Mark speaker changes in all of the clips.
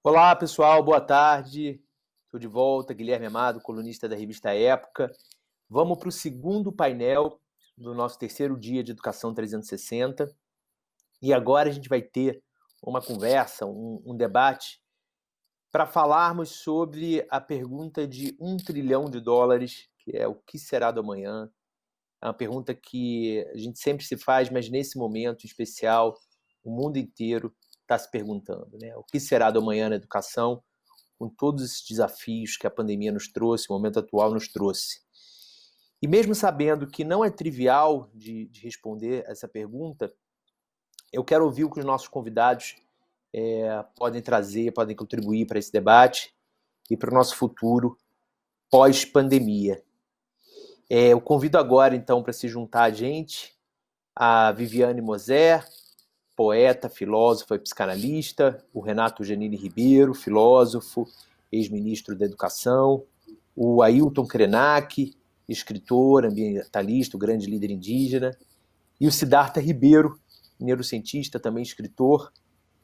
Speaker 1: Olá, pessoal, boa tarde. Estou de volta, Guilherme Amado, colunista da revista Época. Vamos para o segundo painel do nosso terceiro dia de Educação 360. E agora a gente vai ter uma conversa, um debate, para falarmos sobre a pergunta de US$ 1 trilhão, que é o que será do amanhã. É uma pergunta que a gente sempre se faz, mas nesse momento especial, o mundo inteiro está se perguntando, né? O que será do amanhã na educação, com todos esses desafios que a pandemia nos trouxe, o momento atual nos trouxe. E mesmo sabendo que não é trivial de responder essa pergunta, eu quero ouvir o que os nossos convidados podem trazer, podem contribuir para esse debate e para o nosso futuro pós-pandemia. Eu convido agora, então, para se juntar a gente, a Viviane Moser, poeta, filósofa e psicanalista, o Renato Genini Ribeiro, filósofo, ex-ministro da Educação, o Ailton Krenak, escritor, ambientalista, o grande líder indígena, e o Siddhartha Ribeiro, neurocientista, também escritor.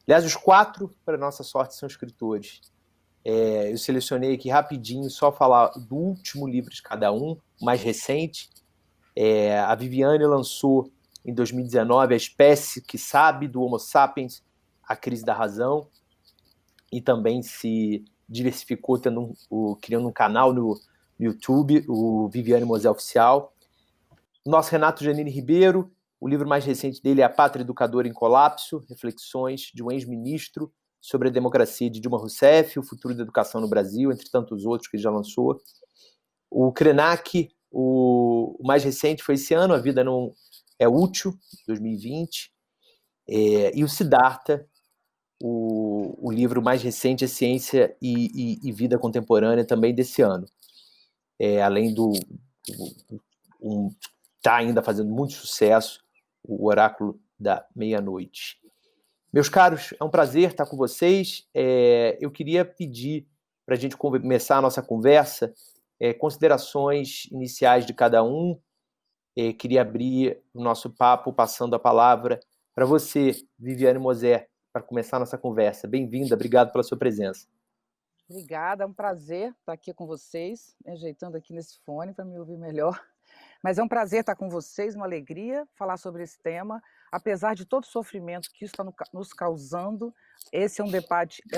Speaker 1: Aliás, os quatro, para nossa sorte, são escritores. Eu selecionei aqui rapidinho, só falar do último livro de cada um, mais recente. A Viviane lançou em 2019 A Espécie que Sabe, do Homo Sapiens, A Crise da Razão, e também se diversificou criando um canal no YouTube, o Viviane Moser Oficial. Nosso Renato Genini Ribeiro, o livro mais recente dele é A Pátria Educadora em Colapso, Reflexões de um ex-ministro sobre a democracia de Dilma Rousseff, o futuro da educação no Brasil, entre tantos outros que ele já lançou. O Krenak, o mais recente foi esse ano, A Vida Não É Útil, 2020. E o Siddhartha, o livro mais recente é Ciência e Vida Contemporânea, também desse ano. Além está ainda fazendo muito sucesso, o Oráculo da Meia-Noite. Meus caros, é um prazer estar com vocês. Eu queria pedir para a gente começar a nossa conversa, considerações iniciais de cada um. Queria abrir o nosso papo passando a palavra para você, Viviane Moser, para começar a nossa conversa. Bem-vinda, obrigado pela sua presença.
Speaker 2: Obrigada, é um prazer estar aqui com vocês, me ajeitando aqui nesse fone para me ouvir melhor. Mas é um prazer estar com vocês, uma alegria falar sobre esse tema. Apesar de todo o sofrimento que isso está nos causando, esse é um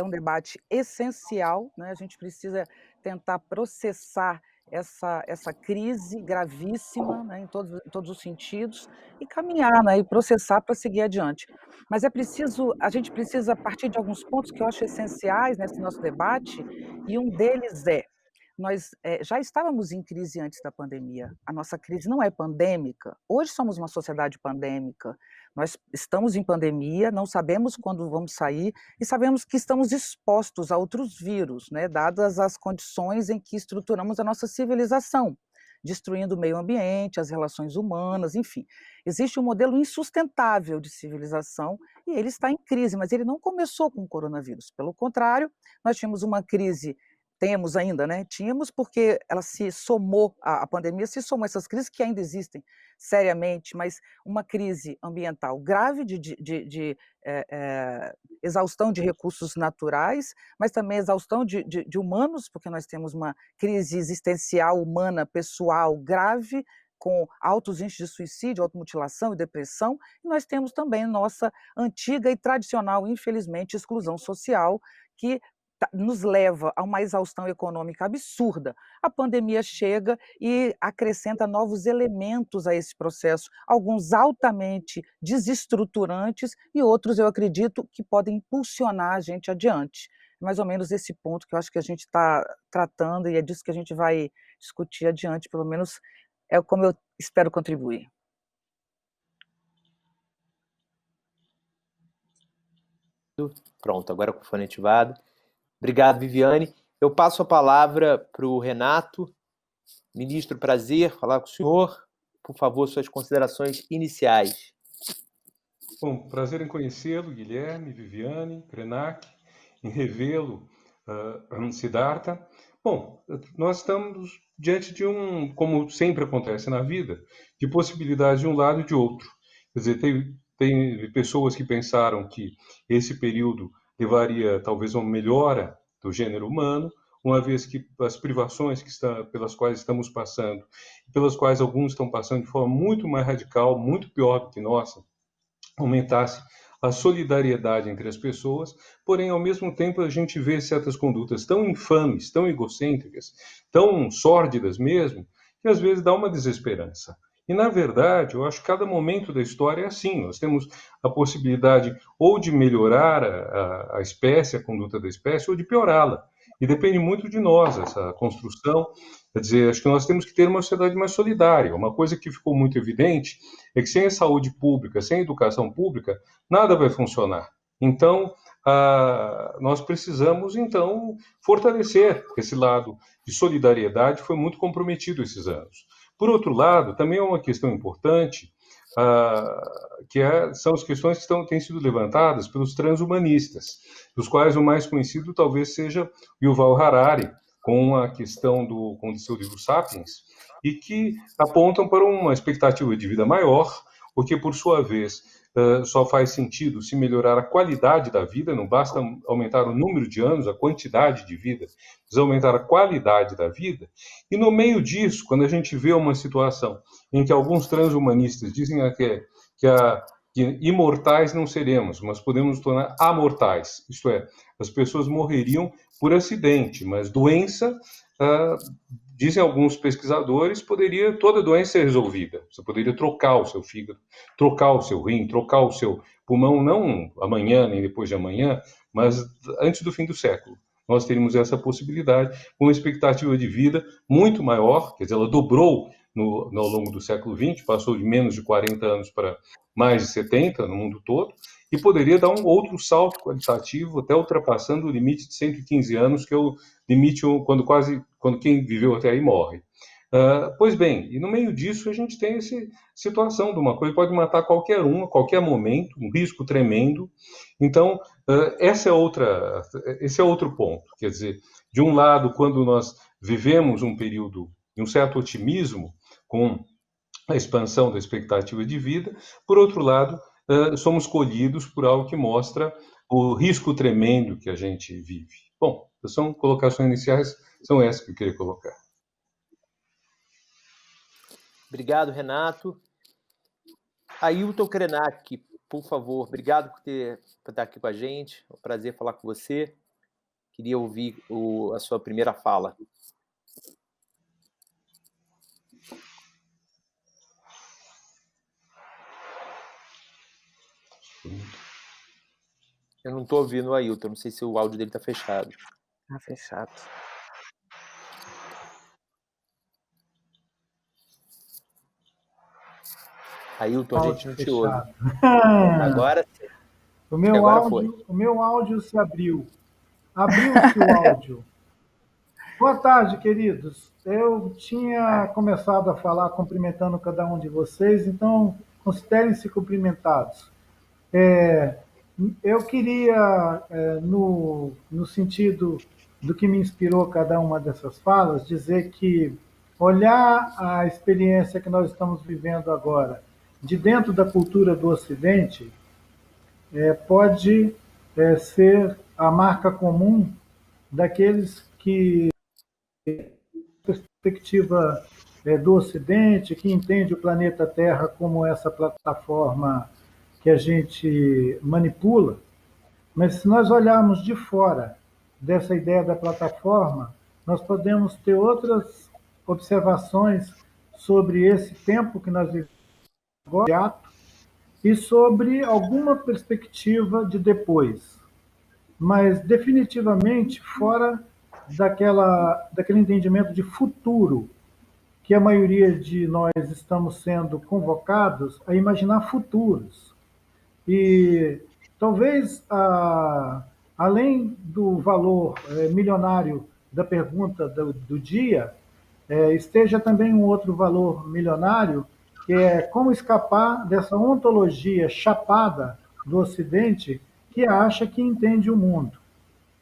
Speaker 2: debate essencial, né? A gente precisa tentar processar essa crise gravíssima, né, em todos os sentidos, e caminhar, né, e processar para seguir adiante. Mas a gente precisa partir de alguns pontos que eu acho essenciais nesse nosso debate, e um deles é nós, já estávamos em crise antes da pandemia. A nossa crise não é pandêmica. Hoje somos uma sociedade pandêmica. Nós estamos em pandemia, não sabemos quando vamos sair e sabemos que estamos expostos a outros vírus, né, dadas as condições em que estruturamos a nossa civilização, destruindo o meio ambiente, as relações humanas, enfim. Existe um modelo insustentável de civilização e ele está em crise, mas ele não começou com o coronavírus. Pelo contrário, nós tínhamos uma crise. Temos ainda, né, tínhamos porque ela se somou, a pandemia se somou a essas crises que ainda existem seriamente, mas uma crise ambiental grave exaustão de recursos naturais, mas também exaustão de humanos, porque nós temos uma crise existencial humana, pessoal, grave, com altos índices de suicídio, automutilação e depressão, e nós temos também nossa antiga e tradicional, infelizmente, exclusão social, que nos leva a uma exaustão econômica absurda. A pandemia chega e acrescenta novos elementos a esse processo, alguns altamente desestruturantes e outros, eu acredito, que podem impulsionar a gente adiante. Mais ou menos esse ponto que eu acho que a gente está tratando e é disso que a gente vai discutir adiante, pelo menos é como eu espero contribuir.
Speaker 1: Pronto, agora com o fone ativado. Obrigado, Viviane. Eu passo a palavra para o Renato. Ministro, prazer falar com o senhor. Por favor, suas considerações iniciais.
Speaker 3: Bom, prazer em conhecê-lo, Guilherme, Viviane, Krenak, em revê-lo, Siddhartha. Bom, nós estamos diante de como sempre acontece na vida, de possibilidades de um lado e de outro. Quer dizer, tem pessoas que pensaram que esse período levaria talvez a uma melhora do gênero humano, uma vez que as privações pelas quais estamos passando, pelas quais alguns estão passando de forma muito mais radical, muito pior do que nossa, aumentasse a solidariedade entre as pessoas, porém, ao mesmo tempo, a gente vê certas condutas tão infames, tão egocêntricas, tão sórdidas mesmo, que às vezes dá uma desesperança. E, na verdade, eu acho que cada momento da história é assim. Nós temos a possibilidade ou de melhorar a espécie, a conduta da espécie, ou de piorá-la. E depende muito de nós, essa construção. Quer dizer, acho que nós temos que ter uma sociedade mais solidária. Uma coisa que ficou muito evidente é que sem a saúde pública, sem a educação pública, nada vai funcionar. Então, nós precisamos, então, fortalecer esse lado de solidariedade, foi muito comprometido esses anos. Por outro lado, também é uma questão importante, são as questões que têm sido levantadas pelos transhumanistas, dos quais o mais conhecido talvez seja Yuval Harari, com a questão com o seu livro Sapiens, e que apontam para uma expectativa de vida maior, o que, por sua vez, só faz sentido se melhorar a qualidade da vida, não basta aumentar o número de anos, a quantidade de vida, precisa aumentar a qualidade da vida. E no meio disso, quando a gente vê uma situação em que alguns transhumanistas dizem que imortais não seremos, mas podemos nos tornar amortais, isto é, as pessoas morreriam por acidente, mas doença, dizem alguns pesquisadores, toda doença ser resolvida. Você poderia trocar o seu fígado, trocar o seu rim, trocar o seu pulmão, não amanhã nem depois de amanhã, mas antes do fim do século. Nós teríamos essa possibilidade, com uma expectativa de vida muito maior, quer dizer, ela dobrou ao longo do século XX, passou de menos de 40 anos para mais de 70 no mundo todo, e poderia dar um outro salto qualitativo, até ultrapassando o limite de 115 anos, que é o limite quando quem viveu até aí morre. Pois bem, e no meio disso a gente tem essa situação de uma coisa que pode matar qualquer um, a qualquer momento, um risco tremendo. Então, esse é outro ponto. Quer dizer, de um lado, quando nós vivemos um período de um certo otimismo com a expansão da expectativa de vida, por outro lado, somos colhidos por algo que mostra o risco tremendo que a gente vive. Bom, são colocações iniciais, são essas que eu queria colocar.
Speaker 1: Obrigado, Renato. Ailton Krenak, por favor, obrigado por estar aqui com a gente. É um prazer falar com você. Queria ouvir a sua primeira fala. Eu não estou ouvindo o Ailton, não sei se o áudio dele está fechado.
Speaker 2: Está fechado.
Speaker 1: Ailton, a gente não te ouve.
Speaker 4: Agora sim. O meu áudio se abriu. Abriu-se o áudio. Boa tarde, queridos. Eu tinha começado a falar cumprimentando cada um de vocês, então considerem-se cumprimentados. Eu queria, no sentido do que me inspirou cada uma dessas falas, dizer que olhar a experiência que nós estamos vivendo agora de dentro da cultura do Ocidente pode ser a marca comum daqueles que perspectiva do Ocidente, que entende o planeta Terra como essa plataforma que a gente manipula, mas se nós olharmos de fora dessa ideia da plataforma, nós podemos ter outras observações sobre esse tempo que nós vivemos agora e sobre alguma perspectiva de depois, mas definitivamente fora daquele entendimento de futuro que a maioria de nós estamos sendo convocados a imaginar futuros. E talvez, além do valor milionário da pergunta do dia, esteja também um outro valor milionário, que é como escapar dessa ontologia chapada do Ocidente que acha que entende o mundo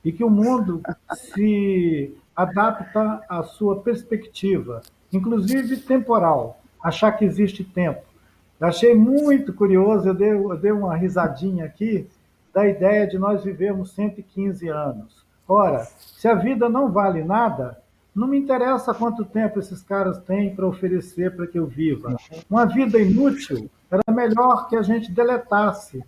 Speaker 4: e que o mundo se adapta à sua perspectiva, inclusive temporal, achar que existe tempo. Eu achei muito curioso, eu dei uma risadinha aqui, da ideia de nós vivermos 115 anos. Ora, se a vida não vale nada, não me interessa quanto tempo esses caras têm para oferecer para que eu viva. Uma vida inútil era melhor que a gente deletasse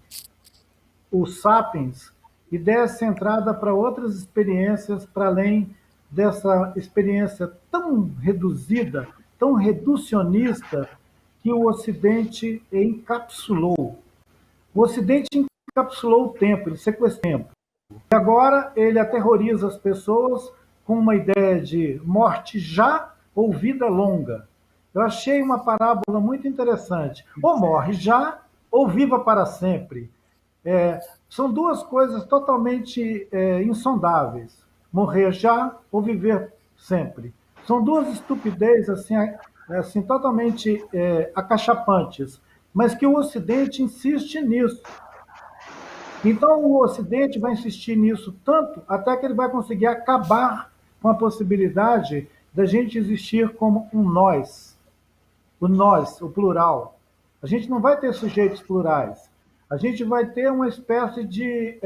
Speaker 4: o Sapiens e desse entrada para outras experiências, para além dessa experiência tão reduzida, tão reducionista, que o Ocidente encapsulou. O Ocidente encapsulou o tempo, ele sequestrou o tempo. E agora ele aterroriza as pessoas com uma ideia de morte já ou vida longa. Eu achei uma parábola muito interessante. Ou morre já, ou viva para sempre. São duas coisas totalmente insondáveis. Morrer já ou viver sempre. São duas estupidez assim totalmente acachapantes, mas que o Ocidente insiste nisso. Então, o Ocidente vai insistir nisso tanto até que ele vai conseguir acabar com a possibilidade da gente existir como um nós. O nós, o plural. A gente não vai ter sujeitos plurais. A gente vai ter uma espécie de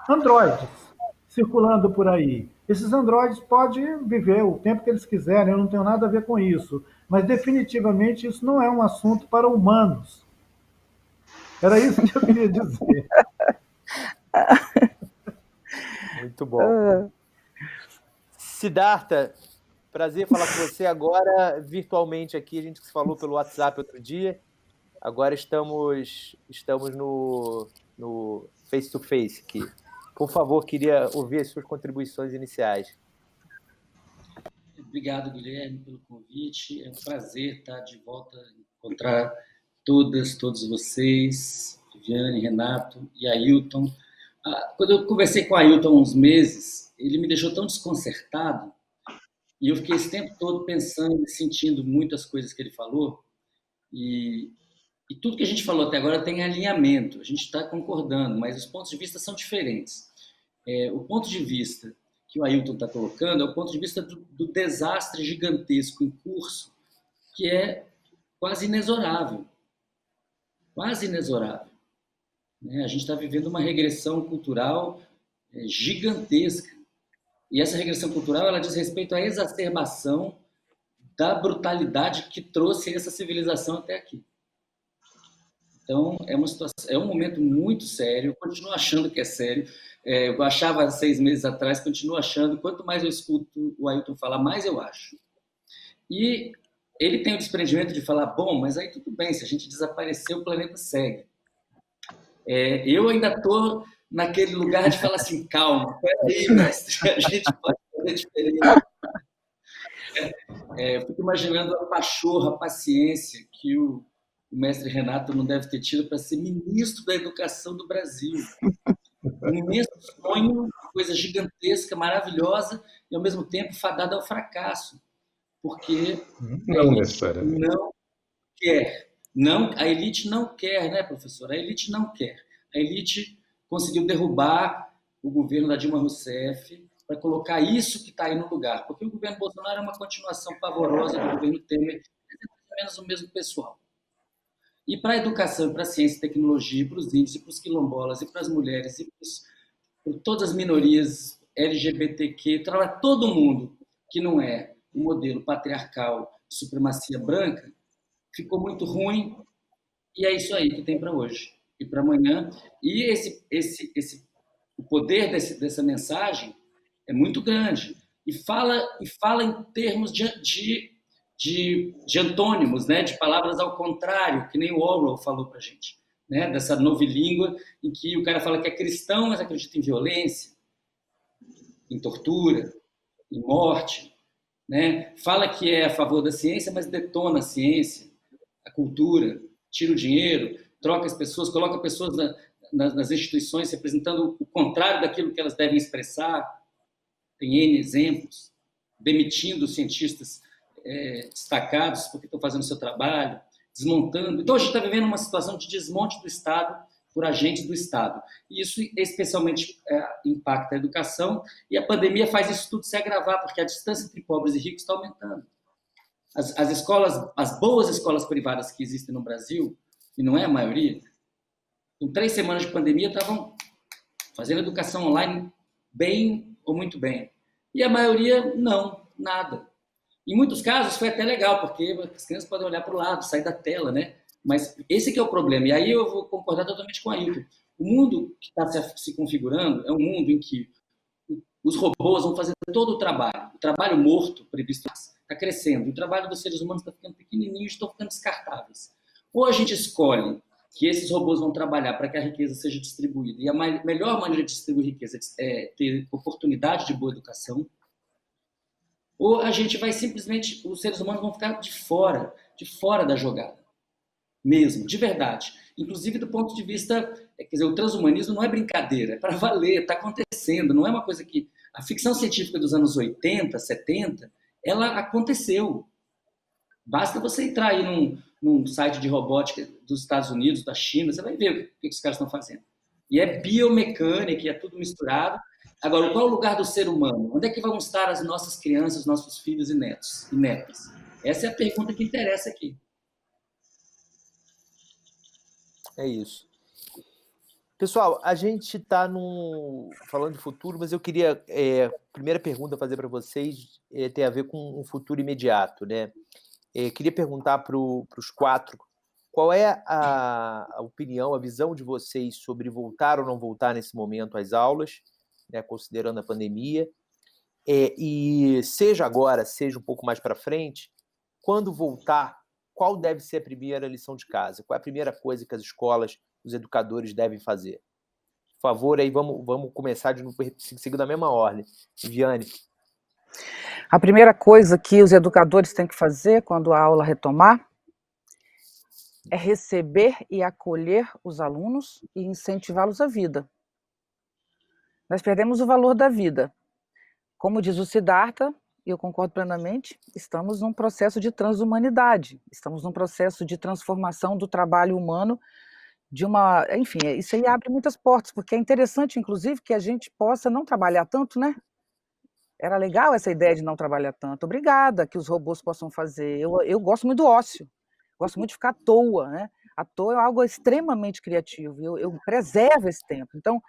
Speaker 4: androides circulando por aí. Esses androides podem viver o tempo que eles quiserem, eu não tenho nada a ver com isso. Mas, definitivamente, isso não é um assunto para humanos. Era isso que eu queria dizer.
Speaker 1: Muito bom. Siddhartha, prazer falar com você agora virtualmente aqui. A gente se falou pelo WhatsApp outro dia. Agora estamos no face-to-face aqui. Por favor, queria ouvir as suas contribuições iniciais.
Speaker 5: Obrigado, Guilherme, pelo convite. É um prazer estar de volta, encontrar todos vocês, Viviane, Renato e Ailton. Quando eu conversei com o Ailton há uns meses, ele me deixou tão desconcertado e eu fiquei esse tempo todo pensando e sentindo muitas coisas que ele falou e tudo que a gente falou até agora tem alinhamento, a gente está concordando, mas os pontos de vista são diferentes. O ponto de vista que o Ailton está colocando é o ponto de vista do desastre gigantesco em curso, que é quase inexorável. Quase inexorável. A gente está vivendo uma regressão cultural gigantesca. E essa regressão cultural ela diz respeito à exacerbação da brutalidade que trouxe essa civilização até aqui. Então, é um momento muito sério, eu continuo achando que é sério. Eu achava 6 meses atrás, continuo achando. Quanto mais eu escuto o Ailton falar, mais eu acho. E ele tem o desprendimento de falar, bom, mas aí tudo bem, se a gente desaparecer, o planeta segue. Eu ainda estou naquele lugar de falar assim, calma, peraí, mestre, a gente pode fazer diferente. Eu fico imaginando a pachorra, a paciência que o mestre Renato não deve ter tido para ser ministro da Educação do Brasil. Um imenso sonho, uma coisa gigantesca, maravilhosa, e ao mesmo tempo fadada ao fracasso. Porque não quer. A elite não quer, né, professor? A elite não quer. A elite conseguiu derrubar o governo da Dilma Rousseff para colocar isso que está aí no lugar. Porque o governo Bolsonaro é uma continuação pavorosa do governo Temer, é mais ou menos o mesmo pessoal. E para a educação, para a ciência e tecnologia, para os índios, para os quilombolas, e para as mulheres, e para todas as minorias LGBTQ, para todo mundo que não é o modelo patriarcal de supremacia branca, ficou muito ruim, e é isso aí que tem para hoje e para amanhã. E o poder dessa mensagem é muito grande, e fala em termos de antônimos, né? De palavras ao contrário, que nem o Orwell falou para a gente, né? Dessa novilíngua em que o cara fala que é cristão, mas acredita em violência, em tortura, em morte, né? Fala que é a favor da ciência, mas detona a ciência, a cultura, tira o dinheiro, troca as pessoas, coloca pessoas nas instituições representando o contrário daquilo que elas devem expressar. Tem N exemplos, demitindo cientistas destacados porque estão fazendo o seu trabalho, desmontando. Então, a gente está vivendo uma situação de desmonte do Estado por agentes do Estado. E isso especialmente impacta a educação, e a pandemia faz isso tudo se agravar, porque a distância entre pobres e ricos está aumentando. As escolas, as boas escolas privadas que existem no Brasil, e não é a maioria, com 3 semanas de pandemia, estavam fazendo educação online bem ou muito bem. E a maioria, não, nada. Em muitos casos foi até legal, porque as crianças podem olhar para o lado, sair da tela, né? Mas esse que é o problema. E aí eu vou concordar totalmente com a Ailton. O mundo que está se configurando é um mundo em que os robôs vão fazer todo o trabalho. O trabalho morto, previsto, está crescendo. E o trabalho dos seres humanos está ficando pequenininho e estão ficando descartáveis. Ou a gente escolhe que esses robôs vão trabalhar para que a riqueza seja distribuída. E a melhor maneira de distribuir riqueza é ter oportunidade de boa educação. Ou a gente vai simplesmente, os seres humanos vão ficar de fora da jogada. Mesmo, de verdade. Inclusive do ponto de vista, quer dizer, o transhumanismo não é brincadeira, é para valer, está acontecendo, não é uma coisa que... A ficção científica dos anos 80, 70, ela aconteceu. Basta você entrar aí num site de robótica dos Estados Unidos, da China, você vai ver o que os caras estão fazendo. E é biomecânica, é tudo misturado. Agora, qual é o lugar do ser humano? Onde é que vão estar as nossas crianças, nossos filhos e netos e netas? Essa é a pergunta que interessa aqui.
Speaker 1: É isso. Pessoal, a gente está falando de futuro, mas eu queria... primeira pergunta a fazer para vocês tem a ver com um futuro imediato, né? Queria perguntar para os 4 qual é a opinião, a visão de vocês sobre voltar ou não voltar nesse momento às aulas, né, considerando a pandemia, e seja agora, seja um pouco mais para frente, quando voltar, qual deve ser a primeira lição de casa? Qual é a primeira coisa que as escolas, os educadores devem fazer? Por favor, aí vamos começar seguindo a mesma ordem. Viviane.
Speaker 2: A primeira coisa que os educadores têm que fazer quando a aula retomar é receber e acolher os alunos e incentivá-los à vida. Nós perdemos o valor da vida. Como diz o Siddhartha, e eu concordo plenamente, estamos num processo de transhumanidade, estamos num processo de transformação do trabalho humano enfim, isso aí abre muitas portas, porque é interessante, inclusive, que a gente possa não trabalhar tanto, né? Era legal essa ideia de não trabalhar tanto. Obrigada, que os robôs possam fazer. Eu gosto muito do ócio, gosto muito de ficar à toa, né? À toa é algo extremamente criativo, eu preservo esse tempo. Então,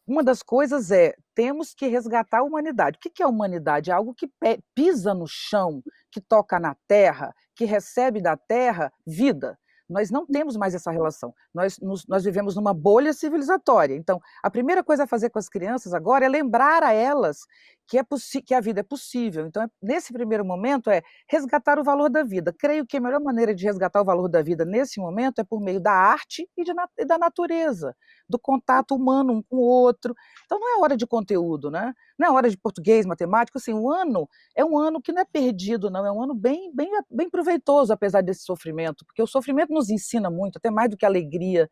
Speaker 2: uma das coisas temos que resgatar a humanidade. O que é a humanidade? É algo que pisa no chão, que toca na terra, que recebe da terra vida. Nós não temos mais essa relação. Nós vivemos numa bolha civilizatória. Então, a primeira coisa a fazer com as crianças agora é lembrar a elas que a vida é possível. Então, nesse primeiro momento, resgatar o valor da vida. Creio que a melhor maneira de resgatar o valor da vida nesse momento é por meio da arte e da natureza, do contato humano um com o outro. Então, não é hora de conteúdo, né? Não é hora de português, matemática. Assim, o ano é um ano que não é perdido, não. É um ano bem proveitoso, apesar desse sofrimento, porque o sofrimento nos ensina muito, até mais do que a alegria.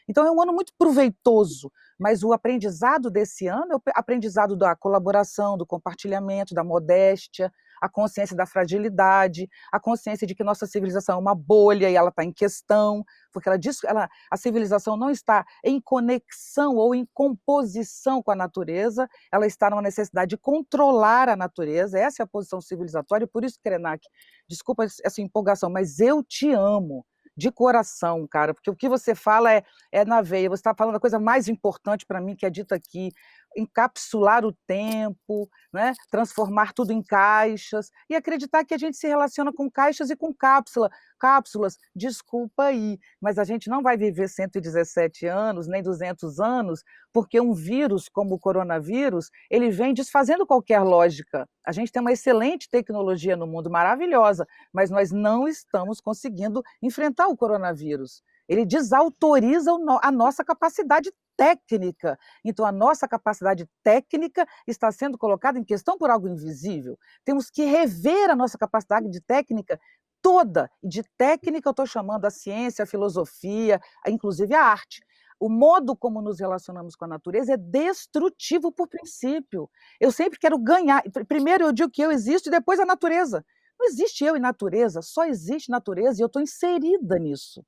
Speaker 2: Então, é um ano muito proveitoso, mas o aprendizado desse ano é o aprendizado da colaboração, do compartilhamento, da modéstia, a consciência da fragilidade, a consciência de que nossa civilização é uma bolha e ela está em questão, porque a civilização não está em conexão ou em composição com a natureza, ela está numa necessidade de controlar a natureza, essa é a posição civilizatória, e por isso, Krenak, desculpa essa empolgação, mas eu te amo, de coração, cara, porque o que você fala é na veia, você está falando a coisa mais importante para mim que é dita aqui, encapsular o tempo, né? Transformar tudo em caixas e acreditar que a gente se relaciona com caixas e com cápsulas, desculpa aí, mas a gente não vai viver 117 anos, nem 200 anos, porque um vírus como o coronavírus, ele vem desfazendo qualquer lógica. A gente tem uma excelente tecnologia no mundo, maravilhosa, mas nós não estamos conseguindo enfrentar o coronavírus. Ele desautoriza a nossa capacidade técnica. Então, a nossa capacidade técnica está sendo colocada em questão por algo invisível. Temos que rever a nossa capacidade de técnica toda. E de técnica eu estou chamando a ciência, a filosofia, inclusive a arte. O modo como nos relacionamos com a natureza é destrutivo por princípio. Eu sempre quero ganhar. Primeiro eu digo que eu existo e depois a natureza. Não existe eu e natureza, só existe natureza e eu estou inserida nisso.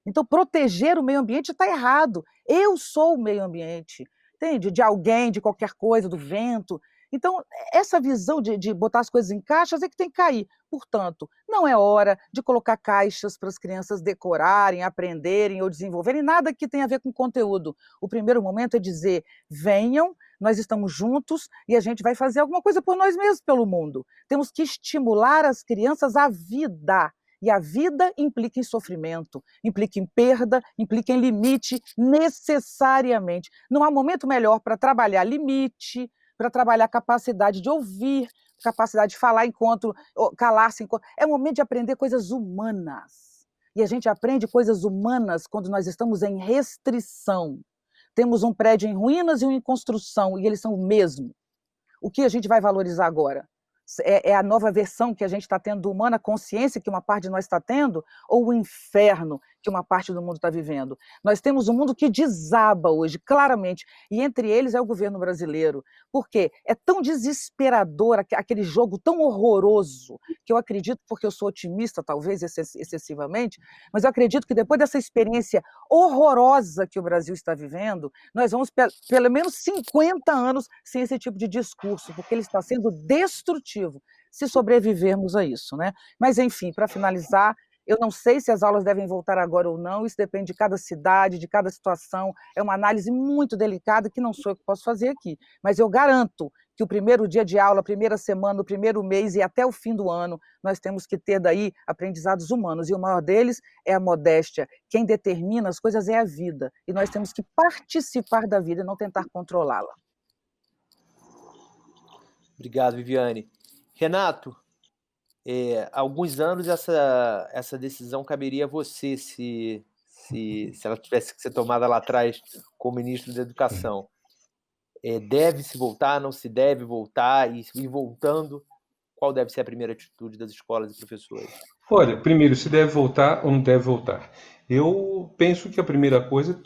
Speaker 2: Então, proteger o meio ambiente está errado. Eu sou o meio ambiente, entende? De alguém, de qualquer coisa, do vento. Então, essa visão de botar as coisas em caixas é que tem que cair. Portanto, não é hora de colocar caixas para as crianças decorarem, aprenderem ou desenvolverem, nada que tenha a ver com conteúdo. O primeiro momento é dizer, venham, nós estamos juntos e a gente vai fazer alguma coisa por nós mesmos, pelo mundo. Temos que estimular as crianças à vida. E a vida implica em sofrimento, implica em perda, implica em limite, necessariamente. Não há momento melhor para trabalhar limite, para trabalhar capacidade de ouvir, capacidade de falar enquanto, calar-se enquanto. É o momento de aprender coisas humanas. E a gente aprende coisas humanas quando nós estamos em restrição. Temos um prédio em ruínas e um em construção, e eles são o mesmo. O que a gente vai valorizar agora? É a nova versão que a gente está tendo do humano, a consciência que uma parte de nós está tendo, ou o inferno que uma parte do mundo está vivendo? Nós temos um mundo que desaba hoje, claramente, e entre eles é o governo brasileiro. Por quê? É tão desesperador aquele jogo tão horroroso, que eu acredito, porque eu sou otimista, talvez excessivamente, mas eu acredito que depois dessa experiência horrorosa que o Brasil está vivendo, nós vamos pelo menos 50 anos sem esse tipo de discurso, porque ele está sendo destrutivo, se sobrevivermos a isso, né? Mas, enfim, para finalizar, eu não sei se as aulas devem voltar agora ou não, isso depende de cada cidade, de cada situação, é uma análise muito delicada que não sou eu que posso fazer aqui, mas eu garanto que o primeiro dia de aula, a primeira semana, o primeiro mês e até o fim do ano, nós temos que ter daí aprendizados humanos, e o maior deles é a modéstia. Quem determina as coisas é a vida, e nós temos que participar da vida e não tentar controlá-la.
Speaker 1: Obrigado, Viviane. Renato, há alguns anos essa decisão caberia a você, se ela tivesse que ser tomada lá atrás como ministro da Educação. Deve-se voltar, não se deve voltar, e voltando, qual deve ser a primeira atitude das escolas e professores?
Speaker 3: Olha, primeiro, se deve voltar ou não deve voltar. Eu penso que a primeira coisa,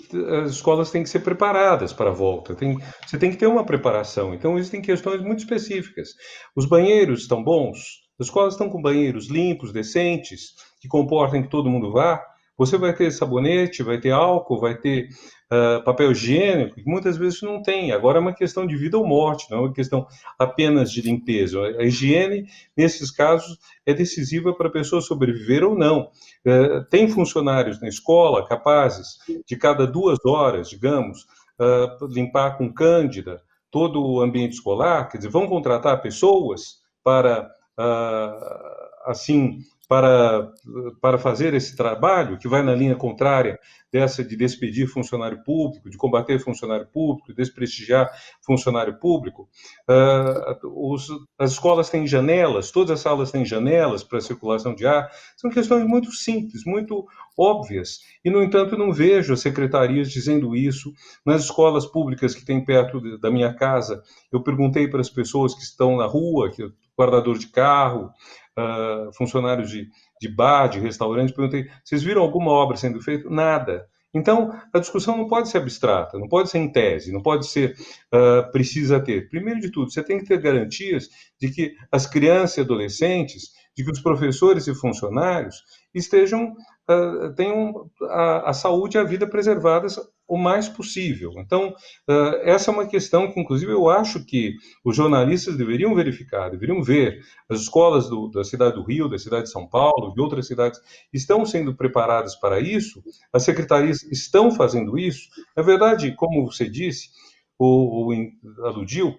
Speaker 3: as escolas têm que ser preparadas para a volta. Você tem que ter uma preparação. Então, existem questões muito específicas. Os banheiros estão bons? As escolas estão com banheiros limpos, decentes, que comportem que todo mundo vá? Você vai ter sabonete, vai ter álcool, vai ter papel higiênico, que muitas vezes não tem. Agora é uma questão de vida ou morte, não é uma questão apenas de limpeza. A higiene, nesses casos, é decisiva para a pessoa sobreviver ou não. Tem funcionários na escola capazes de cada 2 horas, digamos, limpar com cândida todo o ambiente escolar? Quer dizer, vão contratar pessoas para, assim, para fazer esse trabalho que vai na linha contrária dessa de despedir funcionário público, de combater funcionário público, desprestigiar funcionário público. As escolas têm janelas, todas as salas têm janelas para circulação de ar. São questões muito simples, muito óbvias, e, no entanto, não vejo as secretarias dizendo isso. Nas escolas públicas que tem perto da minha casa, eu perguntei para as pessoas que estão na rua, que guardador de carro, funcionários de bar, de restaurante, perguntei, vocês viram alguma obra sendo feita? Nada. Então, a discussão não pode ser abstrata, não pode ser em tese, não pode ser precisa ter. Primeiro de tudo, você tem que ter garantias de que as crianças e adolescentes, de que os professores e funcionários tenham a saúde e a vida preservadas o mais possível. Então, essa é uma questão que, inclusive, eu acho que os jornalistas deveriam verificar, deveriam ver. As escolas da cidade do Rio, da cidade de São Paulo, de outras cidades, estão sendo preparadas para isso, as secretarias estão fazendo isso. Na verdade, como você disse, aludiu,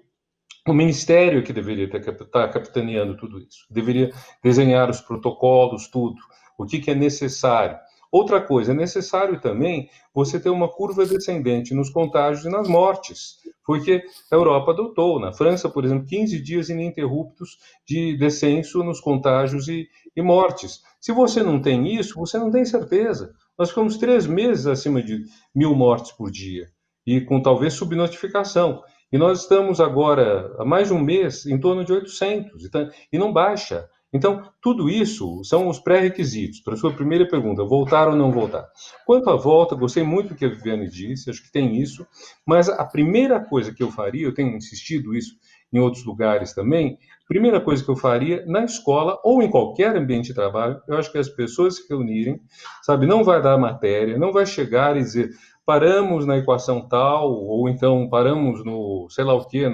Speaker 3: o Ministério que deveria estar capitaneando tudo isso, deveria desenhar os protocolos, tudo, o que é necessário. Outra coisa, é necessário também você ter uma curva descendente nos contágios e nas mortes, porque a Europa adotou, na França, por exemplo, 15 dias ininterruptos de descenso nos contágios e mortes. Se você não tem isso, você não tem certeza. Nós ficamos 3 meses acima de 1.000 mortes por dia, e com talvez subnotificação. E nós estamos agora, há mais de um mês, em torno de 800, e não baixa. Então, tudo isso são os pré-requisitos. Para a sua primeira pergunta, voltar ou não voltar? Quanto à volta, gostei muito do que a Viviane disse, acho que tem isso, mas a primeira coisa que eu faria, eu tenho insistido isso em outros lugares também, a primeira coisa que eu faria na escola ou em qualquer ambiente de trabalho, eu acho que as pessoas se reunirem, sabe, não vai dar matéria, não vai chegar e dizer paramos na equação tal, ou então paramos no sei lá o quê,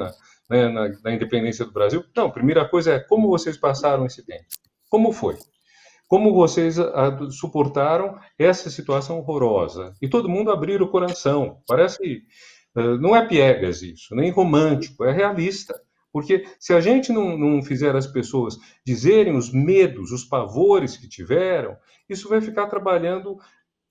Speaker 3: né, na independência do Brasil? Não, a primeira coisa é como vocês passaram esse tempo. Como foi? Como vocês suportaram essa situação horrorosa? E todo mundo abrir o coração. Parece, não é piegas isso, nem romântico, é realista. Porque se a gente não fizer as pessoas dizerem os medos, os pavores que tiveram, isso vai ficar trabalhando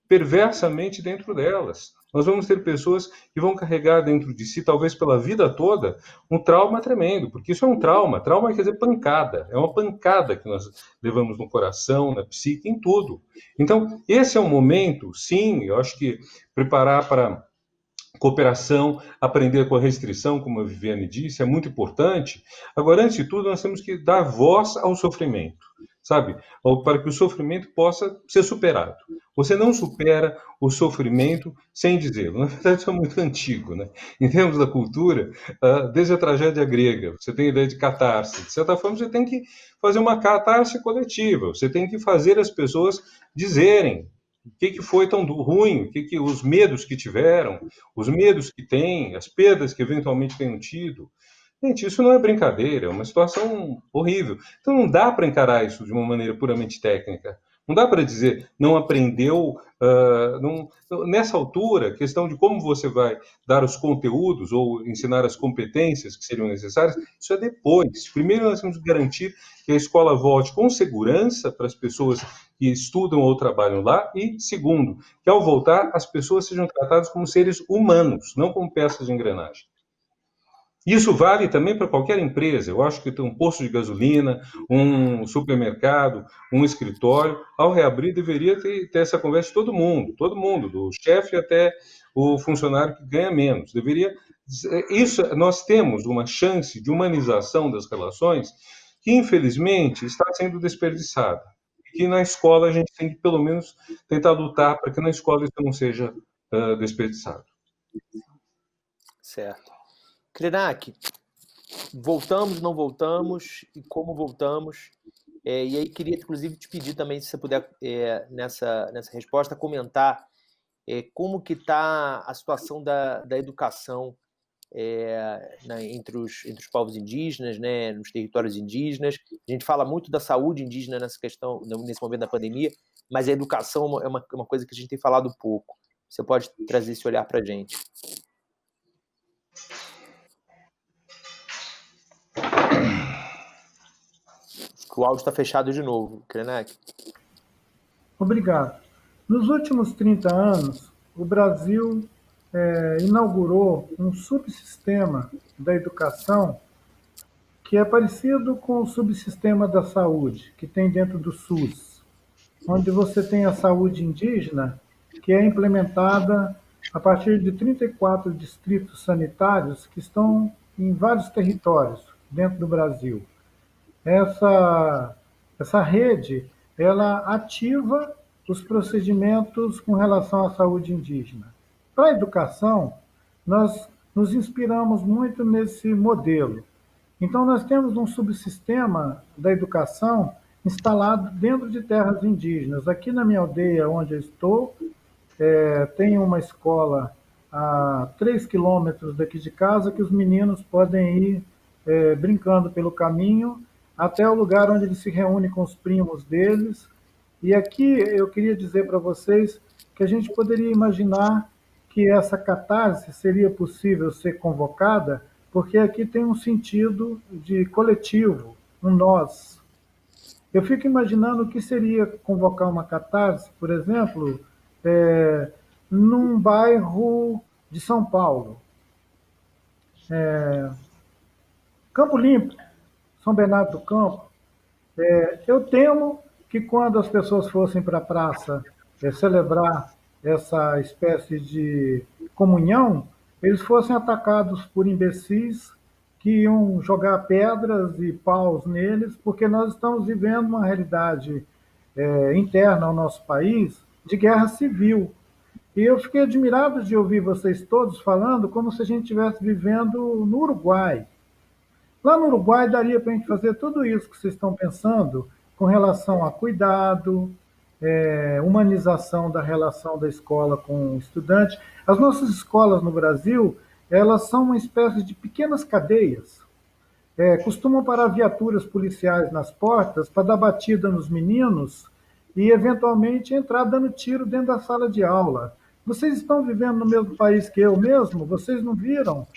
Speaker 3: perversamente dentro delas. Nós vamos ter pessoas que vão carregar dentro de si, talvez pela vida toda, um trauma tremendo, porque isso é um trauma. Trauma quer dizer pancada. É uma pancada que nós levamos no coração, na psique, em tudo. Então, esse é um momento, sim, eu acho que preparar para cooperação, aprender com a restrição, como a Viviane disse, é muito importante. Agora, antes de tudo, nós temos que dar voz ao sofrimento, sabe? Para que o sofrimento possa ser superado. Você não supera o sofrimento sem dizê-lo. Na verdade, isso é muito antigo, né? Em termos da cultura, desde a tragédia grega, você tem a ideia de catarse. De certa forma, você tem que fazer uma catarse coletiva. Você tem que fazer as pessoas dizerem o que foi tão ruim, os medos que tiveram, os medos que têm, as perdas que eventualmente tenham tido. Gente, isso não é brincadeira, é uma situação horrível. Então não dá para encarar isso de uma maneira puramente técnica. Não dá para dizer, não aprendeu. Nessa altura, a questão de como você vai dar os conteúdos ou ensinar as competências que seriam necessárias, isso é depois. Primeiro, nós temos que garantir que a escola volte com segurança para as pessoas que estudam ou trabalham lá. E, segundo, que ao voltar, as pessoas sejam tratadas como seres humanos, não como peças de engrenagem. Isso vale também para qualquer empresa. Eu acho que tem um posto de gasolina, um supermercado, um escritório. Ao reabrir, deveria ter essa conversa de todo mundo, do chefe até o funcionário que ganha menos. Isso, nós temos uma chance de humanização das relações que, infelizmente, está sendo desperdiçada. E que na escola a gente tem que, pelo menos, tentar lutar para que na escola isso não seja desperdiçado.
Speaker 1: Certo. Krenak, voltamos, não voltamos, e como voltamos? E aí queria, inclusive, te pedir também, se você puder, nessa resposta, comentar como que está a situação da educação entre os povos indígenas, né, nos territórios indígenas. A gente fala muito da saúde indígena nesse momento da pandemia, mas a educação é uma coisa que a gente tem falado pouco. Você pode trazer esse olhar para a gente? O áudio está fechado de novo, Krenak.
Speaker 4: Obrigado. Nos últimos 30 anos, o Brasil inaugurou um subsistema da educação que é parecido com o subsistema da saúde, que tem dentro do SUS, onde você tem a saúde indígena, que é implementada a partir de 34 distritos sanitários que estão em vários territórios dentro do Brasil. Essa rede, ela ativa os procedimentos com relação à saúde indígena. Para a educação, nós nos inspiramos muito nesse modelo. Então, nós temos um subsistema da educação instalado dentro de terras indígenas. Aqui na minha aldeia, onde eu estou, tem uma escola a 3 quilômetros daqui de casa que os meninos podem ir brincando pelo caminho até o lugar onde eles se reúnem com os primos deles. E aqui eu queria dizer para vocês que a gente poderia imaginar que essa catarse seria possível ser convocada, porque aqui tem um sentido de coletivo, um nós. Eu fico imaginando o que seria convocar uma catarse, por exemplo, num bairro de São Paulo. Campo Limpo, São Bernardo do Campo. Eu temo que quando as pessoas fossem para a praça celebrar essa espécie de comunhão, eles fossem atacados por imbecis que iam jogar pedras e paus neles, porque nós estamos vivendo uma realidade interna ao nosso país de guerra civil. E eu fiquei admirado de ouvir vocês todos falando como se a gente estivesse vivendo no Uruguai. Lá no Uruguai daria para a gente fazer tudo isso que vocês estão pensando com relação a cuidado, humanização da relação da escola com o estudante. As nossas escolas no Brasil, elas são uma espécie de pequenas cadeias, costumam parar viaturas policiais nas portas para dar batida nos meninos e, eventualmente, entrar dando tiro dentro da sala de aula. Vocês estão vivendo no mesmo país que eu mesmo? Vocês não viram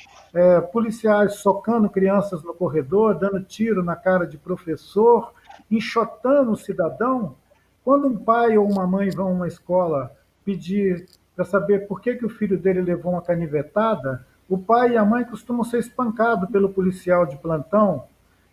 Speaker 4: policiais socando crianças no corredor, dando tiro na cara de professor, enxotando o cidadão? Quando um pai ou uma mãe vão a uma escola pedir para saber por que o filho dele levou uma canivetada, o pai e a mãe costumam ser espancados pelo policial de plantão.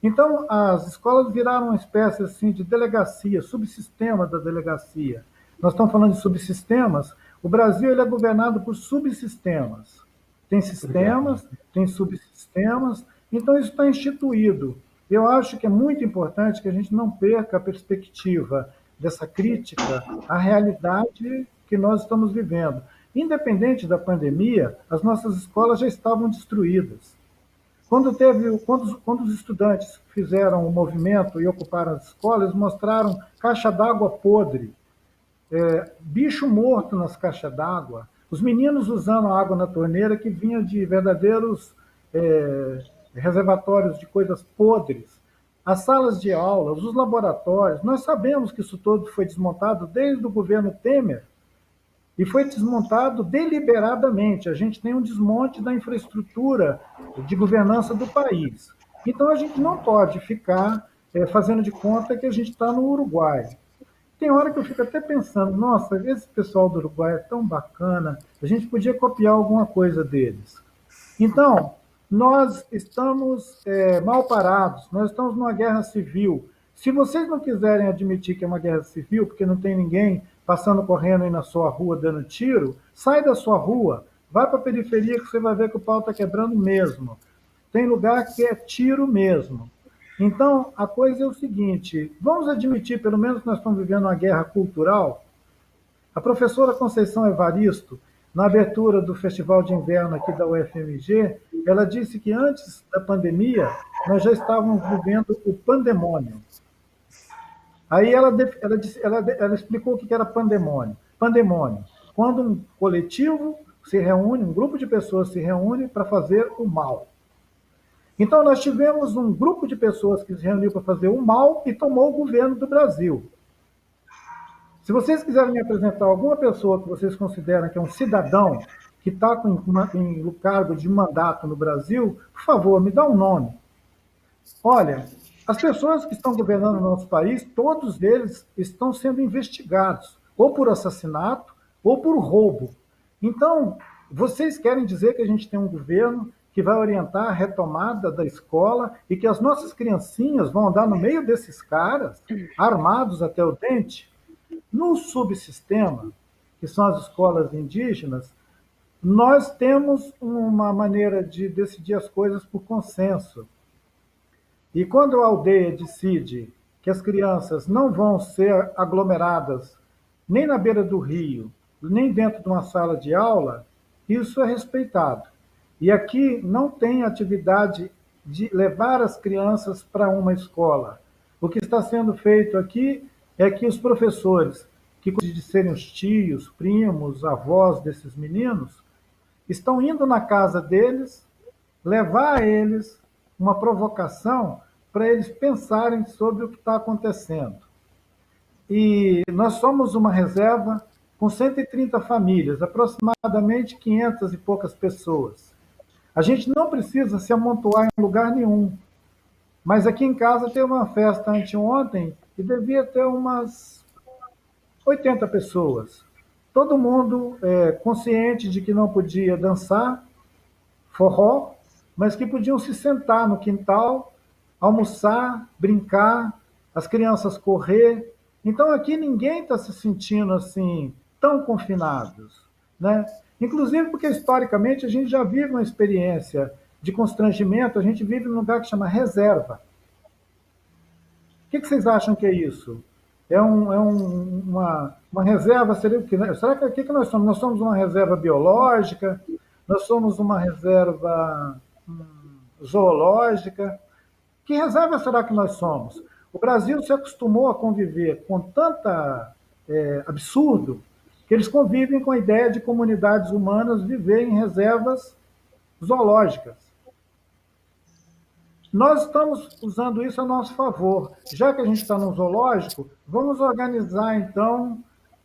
Speaker 4: Então, as escolas viraram uma espécie assim, de delegacia, subsistema da delegacia. Nós estamos falando de subsistemas. O Brasil ele é governado por subsistemas. Tem sistemas, tem subsistemas, então isso está instituído. Eu acho que é muito importante que a gente não perca a perspectiva dessa crítica à realidade que nós estamos vivendo. Independente da pandemia, as nossas escolas já estavam destruídas. Quando os estudantes fizeram o movimento e ocuparam as escolas, eles mostraram caixa d'água podre, bicho morto nas caixas d'água, os meninos usando a água na torneira que vinha de verdadeiros reservatórios de coisas podres, as salas de aula, os laboratórios. Nós sabemos que isso todo foi desmontado desde o governo Temer e foi desmontado deliberadamente. A gente tem um desmonte da infraestrutura de governança do país. Então, a gente não pode ficar fazendo de conta que a gente está no Uruguai. Tem hora que eu fico até pensando, nossa, esse pessoal do Uruguai é tão bacana, a gente podia copiar alguma coisa deles. Então, nós estamos mal parados, nós estamos numa guerra civil. Se vocês não quiserem admitir que é uma guerra civil, porque não tem ninguém passando correndo aí na sua rua dando tiro, sai da sua rua, vai para a periferia que você vai ver que o pau está quebrando mesmo. Tem lugar que é tiro mesmo. Então, a coisa é o seguinte, vamos admitir, pelo menos que nós estamos vivendo uma guerra cultural. A professora Conceição Evaristo, na abertura do Festival de Inverno aqui da UFMG, ela disse que antes da pandemia, nós já estávamos vivendo o pandemônio. Aí ela explicou o que era pandemônio. Pandemônio, quando um coletivo se reúne, um grupo de pessoas se reúne para fazer o mal. Então, nós tivemos um grupo de pessoas que se reuniu para fazer o mal e tomou o governo do Brasil. Se vocês quiserem me apresentar alguma pessoa que vocês consideram que é um cidadão que está em cargo de mandato no Brasil, por favor, me dá um nome. Olha, as pessoas que estão governando o nosso país, todos eles estão sendo investigados, ou por assassinato, ou por roubo. Então, vocês querem dizer que a gente tem um governo que vai orientar a retomada da escola e que as nossas criancinhas vão andar no meio desses caras, armados até o dente? No subsistema, que são as escolas indígenas, nós temos uma maneira de decidir as coisas por consenso. E quando a aldeia decide que as crianças não vão ser aglomeradas nem na beira do rio, nem dentro de uma sala de aula, isso é respeitado. E aqui não tem atividade de levar as crianças para uma escola. O que está sendo feito aqui é que os professores, que de serem os tios, primos, avós desses meninos, estão indo na casa deles, levar a eles uma provocação para eles pensarem sobre o que está acontecendo. E nós somos uma reserva com 130 famílias, aproximadamente 500 e poucas pessoas. A gente não precisa se amontoar em lugar nenhum. Mas aqui em casa teve uma festa anteontem e devia ter umas 80 pessoas. Todo mundo consciente de que não podia dançar forró, mas que podiam se sentar no quintal, almoçar, brincar, as crianças correr. Então aqui ninguém está se sentindo assim tão confinados, né? Inclusive porque historicamente a gente já vive uma experiência de constrangimento, a gente vive num lugar que chama reserva. O que vocês acham que é isso? Uma reserva, seria o quê? Será que o que nós somos? Nós somos uma reserva biológica? Nós somos uma reserva zoológica? Que reserva será que nós somos? O Brasil se acostumou a conviver com tanta absurdo que eles convivem com a ideia de comunidades humanas viver em reservas zoológicas. Nós estamos usando isso a nosso favor. Já que a gente está num zoológico, vamos organizar, então,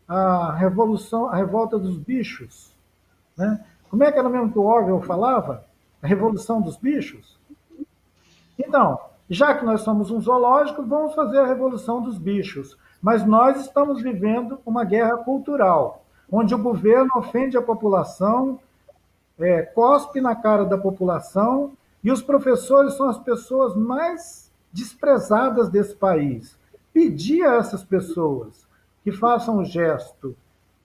Speaker 4: a revolução, a revolta dos bichos. Né? Como é que era mesmo que o Orwell falava? A revolução dos bichos? Então, já que nós somos um zoológico, vamos fazer a revolução dos bichos. Mas nós estamos vivendo uma guerra cultural, onde o governo ofende a população, cospe na cara da população, e os professores são as pessoas mais desprezadas desse país. Pedir a essas pessoas que façam o gesto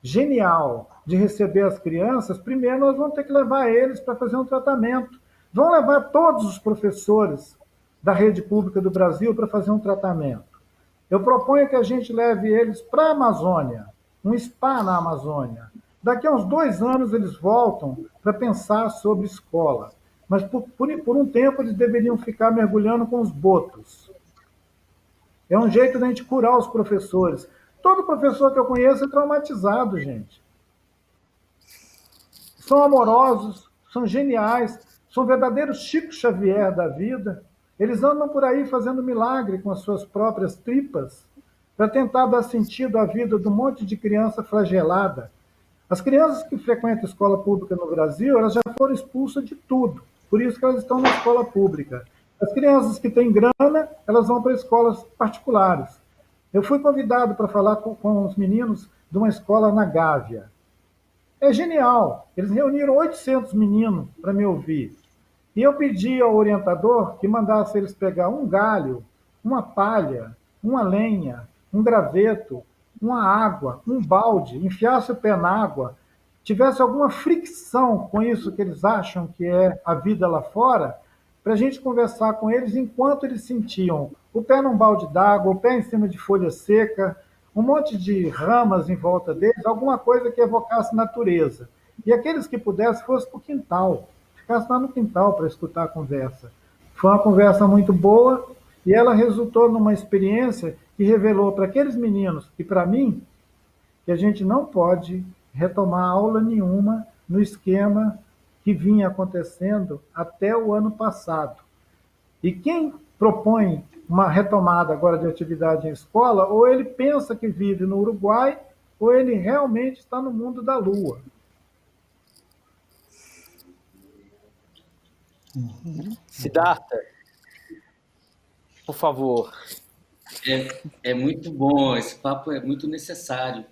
Speaker 4: genial de receber as crianças, primeiro nós vamos ter que levar eles para fazer um tratamento. Vão levar todos os professores da rede pública do Brasil para fazer um tratamento. Eu proponho que a gente leve eles para a Amazônia, um spa na Amazônia. Daqui a uns 2 anos eles voltam para pensar sobre escola. Mas por um tempo eles deveriam ficar mergulhando com os botos. É um jeito da gente curar os professores. Todo professor que eu conheço é traumatizado, gente. São amorosos, são geniais, são verdadeiros Chico Xavier da vida. Eles andam por aí fazendo milagre com as suas próprias tripas para tentar dar sentido à vida de um monte de criança flagelada. As crianças que frequentam escola pública no Brasil, elas já foram expulsas de tudo. Por isso que elas estão na escola pública. As crianças que têm grana, elas vão para escolas particulares. Eu fui convidado para falar com os meninos de uma escola na Gávea. É genial. Eles reuniram 800 meninos para me ouvir. E eu pedi ao orientador que mandasse eles pegar um galho, uma palha, uma lenha, um graveto, uma água, um balde, enfiasse o pé na água, tivesse alguma fricção com isso que eles acham que é a vida lá fora, para a gente conversar com eles enquanto eles sentiam o pé num balde d'água, o pé em cima de folha seca, um monte de ramas em volta deles, alguma coisa que evocasse natureza. E aqueles que pudessem fossem para o quintal, ficasse lá no quintal para escutar a conversa. Foi uma conversa muito boa e ela resultou numa experiência que revelou para aqueles meninos e para mim que a gente não pode retomar aula nenhuma no esquema que vinha acontecendo até o ano passado. E quem propõe uma retomada agora de atividade em escola, ou ele pensa que vive no Uruguai, ou ele realmente está no mundo da Lua.
Speaker 1: Siddhartha, por favor.
Speaker 5: É muito bom, esse papo é muito necessário.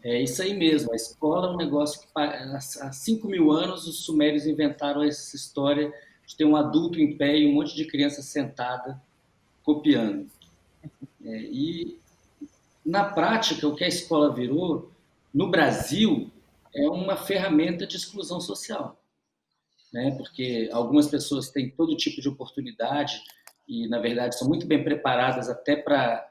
Speaker 5: É isso aí mesmo, a escola é um negócio que há 5.000 anos os sumérios inventaram essa história de ter um adulto em pé e um monte de criança sentada copiando. E, na prática, o que a escola virou, no Brasil, é uma ferramenta de exclusão social. Né? Porque algumas pessoas têm todo tipo de oportunidade e, na verdade, são muito bem preparadas até para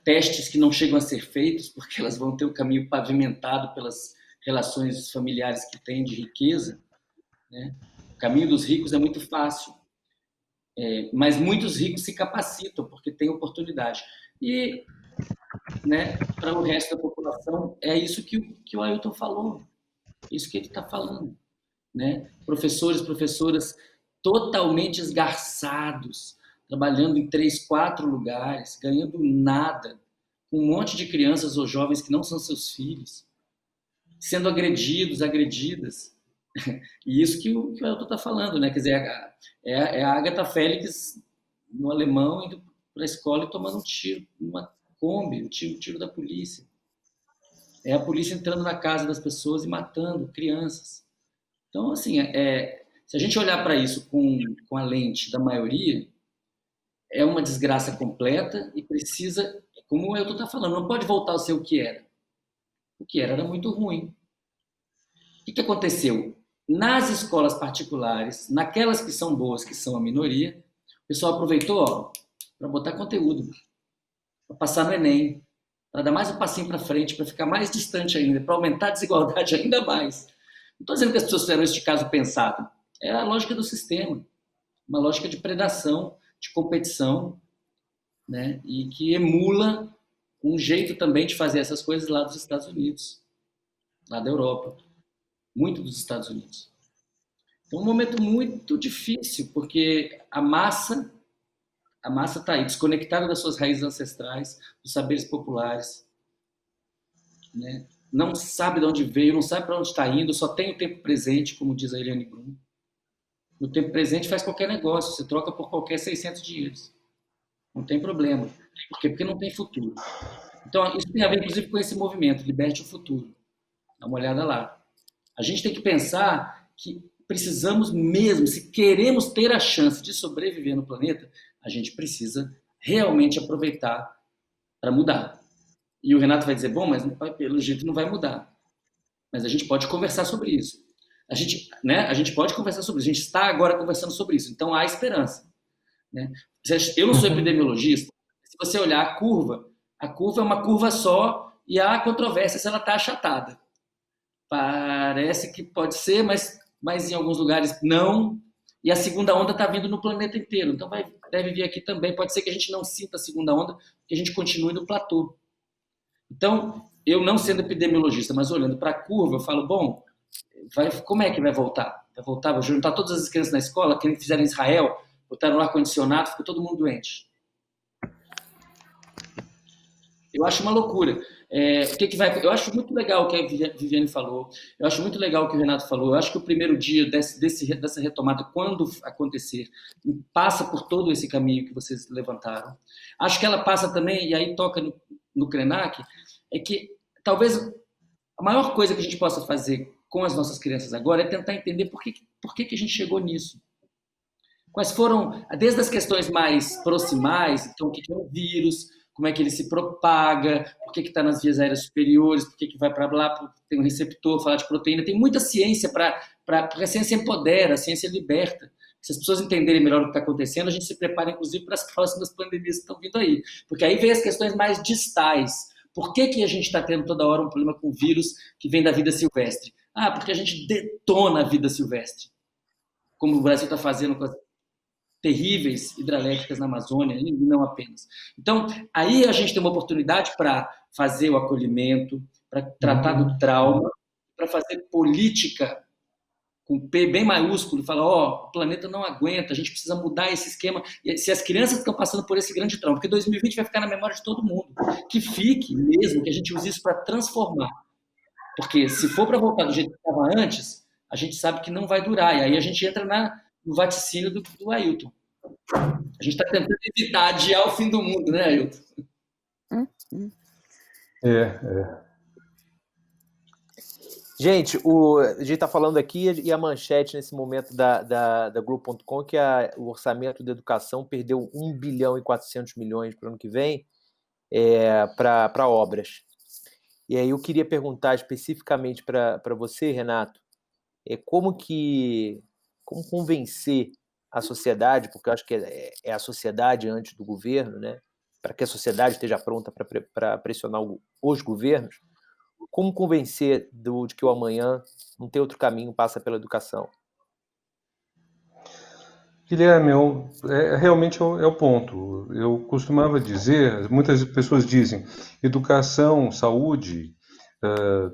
Speaker 5: testes que não chegam a ser feitos, porque elas vão ter o caminho pavimentado pelas relações familiares que têm de riqueza. Né? O caminho dos ricos é muito fácil, mas muitos ricos se capacitam porque têm oportunidade. E, né, para o resto da população, é isso que o Ailton falou, isso que ele está falando. Né? Professores, professoras totalmente esgarçados, trabalhando em 3, 4 lugares, ganhando nada, com um monte de crianças ou jovens que não são seus filhos, sendo agredidos, agredidas. E isso que o Elton está falando, né? Quer dizer, é a Agatha Félix no alemão indo para a escola e tomando um tiro numa Kombi, o tiro da polícia. É a polícia entrando na casa das pessoas e matando crianças. Então, assim, se a gente olhar para isso com a lente da maioria, é uma desgraça completa e precisa, como o Elton está falando, não pode voltar a ser o que era. O que era muito ruim. O que aconteceu? Nas escolas particulares, naquelas que são boas, que são a minoria, o pessoal aproveitou para botar conteúdo, para passar no Enem, para dar mais um passinho para frente, para ficar mais distante ainda, para aumentar a desigualdade ainda mais. Não estou dizendo que as pessoas fizeram isso de caso pensado. É a lógica do sistema, uma lógica de predação, de competição, né? E que emula um jeito também de fazer essas coisas lá dos Estados Unidos, lá da Europa, muito dos Estados Unidos. É um momento muito difícil, porque a massa está aí, desconectada das suas raízes ancestrais, dos saberes populares, né? Não sabe de onde veio, não sabe para onde está indo, só tem o tempo presente, como diz a Eliane Brum. No tempo presente faz qualquer negócio, você troca por qualquer 600 dinheiros. Não tem problema. Por quê? Porque não tem futuro. Então, isso tem a ver, inclusive, com esse movimento, Liberte o Futuro. Dá uma olhada lá. A gente tem que pensar que precisamos mesmo, se queremos ter a chance de sobreviver no planeta, a gente precisa realmente aproveitar para mudar. E o Renato vai dizer, bom, mas pelo jeito não vai mudar. Mas a gente pode conversar sobre isso. A gente pode conversar sobre isso. A gente está agora conversando sobre isso. Então há esperança. Né? Eu não sou epidemiologista. Se você olhar a curva é uma curva só e há controvérsia se ela está achatada. Parece que pode ser, mas em alguns lugares não. E a segunda onda está vindo no planeta inteiro. Então deve vir aqui também. Pode ser que a gente não sinta a segunda onda, que a gente continue no platô. Então, eu não sendo epidemiologista, mas olhando para a curva, eu falo, bom, como é que vai voltar? Vai voltar, vou juntar todas as crianças na escola, que fizeram em Israel, botaram no ar-condicionado, ficou todo mundo doente. Eu acho uma loucura. Eu acho muito legal o que a Viviane falou, eu acho muito legal o que o Renato falou, eu acho que o primeiro dia dessa retomada, quando acontecer, passa por todo esse caminho que vocês levantaram. Acho que ela passa também, e aí toca no Krenak, é que talvez a maior coisa que a gente possa fazer com as nossas crianças agora é tentar entender por que a gente chegou nisso. Quais foram, desde as questões mais proximais, então o que é um vírus, como é que ele se propaga, por que está nas vias aéreas superiores, por que vai para lá, tem um receptor, falar de proteína, tem muita ciência porque a ciência empodera, a ciência liberta. Se as pessoas entenderem melhor o que está acontecendo, a gente se prepara, inclusive, para as próximas pandemias que estão vindo aí. Porque aí vem as questões mais distais. Por que a gente está tendo toda hora um problema com vírus que vem da vida silvestre? Porque a gente detona a vida silvestre, como o Brasil está fazendo com as terríveis hidrelétricas na Amazônia, e não apenas. Então, aí a gente tem uma oportunidade para fazer o acolhimento, para tratar do trauma, para fazer política com P bem maiúsculo, e falar, o planeta não aguenta, a gente precisa mudar esse esquema. E se as crianças estão passando por esse grande trauma, porque 2020 vai ficar na memória de todo mundo, que fique mesmo, que a gente use isso para transformar. Porque se for para voltar do jeito que estava antes, a gente sabe que não vai durar, e aí a gente entra no vaticínio do Ailton. A gente está tentando evitar adiar o fim do mundo, né, Ailton?
Speaker 1: Gente, a gente está falando aqui e a manchete nesse momento da Globo.com que o orçamento da educação perdeu 1 bilhão e 400 milhões para o ano que vem para obras. E aí eu queria perguntar especificamente para você, Renato, como convencer a sociedade, porque eu acho que é a sociedade antes do governo, né? Para que a sociedade esteja pronta para pressionar os governos, como convencer de que o amanhã não tem outro caminho, passa pela educação?
Speaker 3: Guilherme, realmente é o ponto. Eu costumava dizer, muitas pessoas dizem, educação, saúde,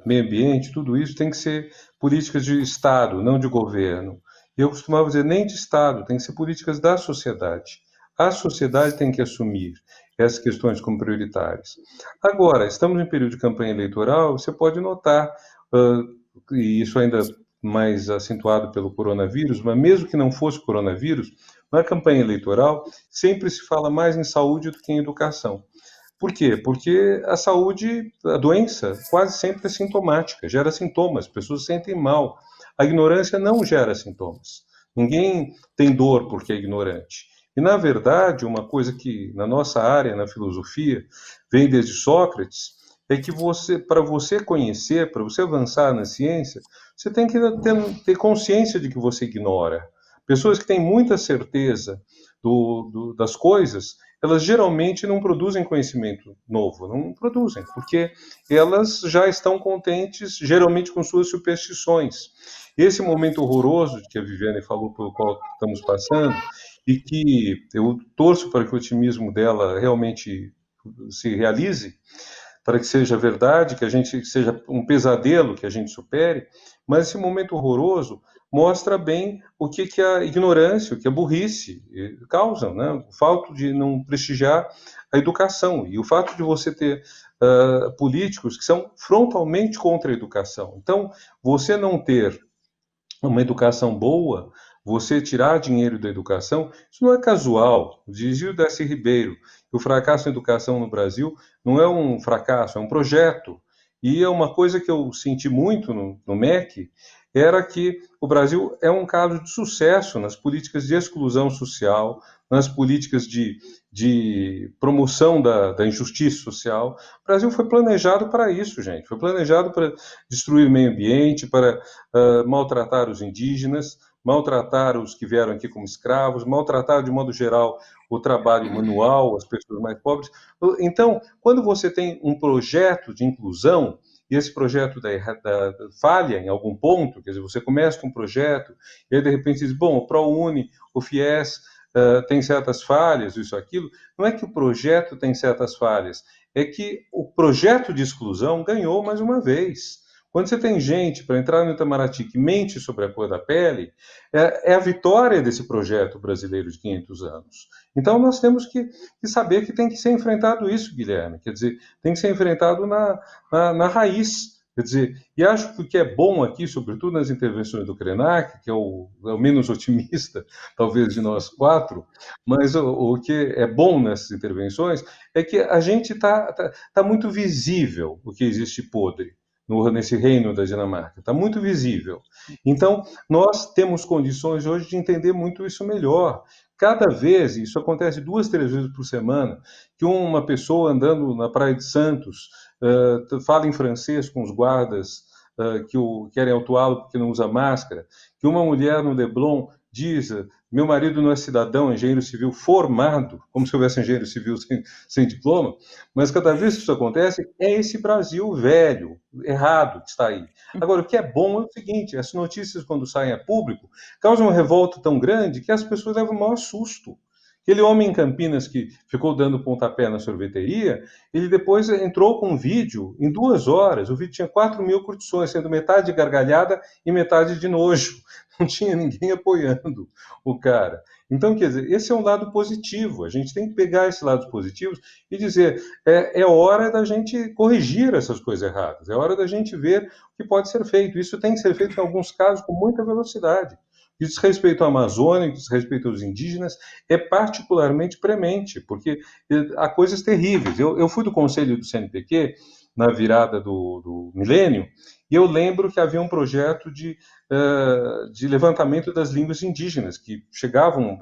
Speaker 3: meio ambiente, tudo isso tem que ser políticas de Estado, não de governo. E eu costumava dizer, nem de Estado, tem que ser políticas da sociedade. A sociedade tem que assumir essas questões como prioritárias. Agora, estamos em período de campanha eleitoral, você pode notar, e isso ainda mais acentuado pelo coronavírus, mas mesmo que não fosse coronavírus, na campanha eleitoral sempre se fala mais em saúde do que em educação. Por quê? Porque a saúde, a doença, quase sempre é sintomática, gera sintomas, as pessoas se sentem mal. A ignorância não gera sintomas. Ninguém tem dor porque é ignorante. E, na verdade, uma coisa que na nossa área, na filosofia, vem desde Sócrates, é que para você conhecer, para você avançar na ciência, você tem que ter consciência de que você ignora. Pessoas que têm muita certeza das coisas, elas geralmente não produzem conhecimento novo, não produzem, porque elas já estão contentes, geralmente, com suas superstições. Esse momento horroroso que a Viviane falou, pelo qual estamos passando, e que eu torço para que o otimismo dela realmente se realize, para que seja verdade, que seja um pesadelo que a gente supere, mas esse momento horroroso mostra bem o que a ignorância, o que a burrice causam, né? O fato de não prestigiar a educação e o fato de você ter políticos que são frontalmente contra a educação. Então, você não ter uma educação boa, você tirar dinheiro da educação, isso não é casual. Dizia o Darcy Ribeiro que o fracasso em educação no Brasil não é um fracasso, é um projeto. E é uma coisa que eu senti muito no MEC, era que o Brasil é um caso de sucesso nas políticas de exclusão social, nas políticas de promoção da injustiça social. O Brasil foi planejado para isso, gente. Foi planejado para destruir o meio ambiente, para maltratar os indígenas, maltratar os que vieram aqui como escravos, maltratar, de modo geral, o trabalho manual, as pessoas mais pobres. Então, quando você tem um projeto de inclusão, e esse projeto falha em algum ponto, quer dizer, você começa com um projeto, e aí de repente diz, bom, o ProUni, o FIES tem certas falhas, isso, aquilo. Não é que o projeto tem certas falhas, é que o projeto de exclusão ganhou mais uma vez. Quando você tem gente para entrar no Itamaraty que mente sobre a cor da pele, é a vitória desse projeto brasileiro de 500 anos. Então, nós temos que saber que tem que ser enfrentado isso, Guilherme. Quer dizer, tem que ser enfrentado na raiz. Quer dizer, e acho que o que é bom aqui, sobretudo nas intervenções do Krenak, que é o menos otimista, talvez, de nós quatro, mas o que é bom nessas intervenções é que a gente tá muito visível o que existe podre nesse reino da Dinamarca. Está muito visível. Então, nós temos condições hoje de entender muito isso melhor. Cada vez, isso acontece 2, 3 vezes por semana, que uma pessoa andando na Praia de Santos fala em francês com os guardas que querem autuá-lo porque não usa máscara, que uma mulher no Leblon diz, meu marido não é cidadão, é engenheiro civil formado, como se houvesse engenheiro civil sem diploma, mas cada vez que isso acontece, é esse Brasil velho, errado, que está aí. Agora, o que é bom é o seguinte, as notícias, quando saem a público, causam uma revolta tão grande que as pessoas levam o maior susto. Aquele homem em Campinas que ficou dando pontapé na sorveteria, ele depois entrou com um vídeo em 2 horas. O vídeo tinha 4.000 curtições, sendo metade de gargalhada e metade de nojo. Não tinha ninguém apoiando o cara. Então, quer dizer, esse é um lado positivo. A gente tem que pegar esses lados positivos e dizer, é hora da gente corrigir essas coisas erradas. É hora da gente ver o que pode ser feito. Isso tem que ser feito, em alguns casos, com muita velocidade. Diz respeito à Amazônia, diz respeito aos indígenas, é particularmente premente, porque há coisas terríveis. Eu fui do conselho do CNPq na virada do milênio, e eu lembro que havia um projeto de levantamento das línguas indígenas, que chegavam,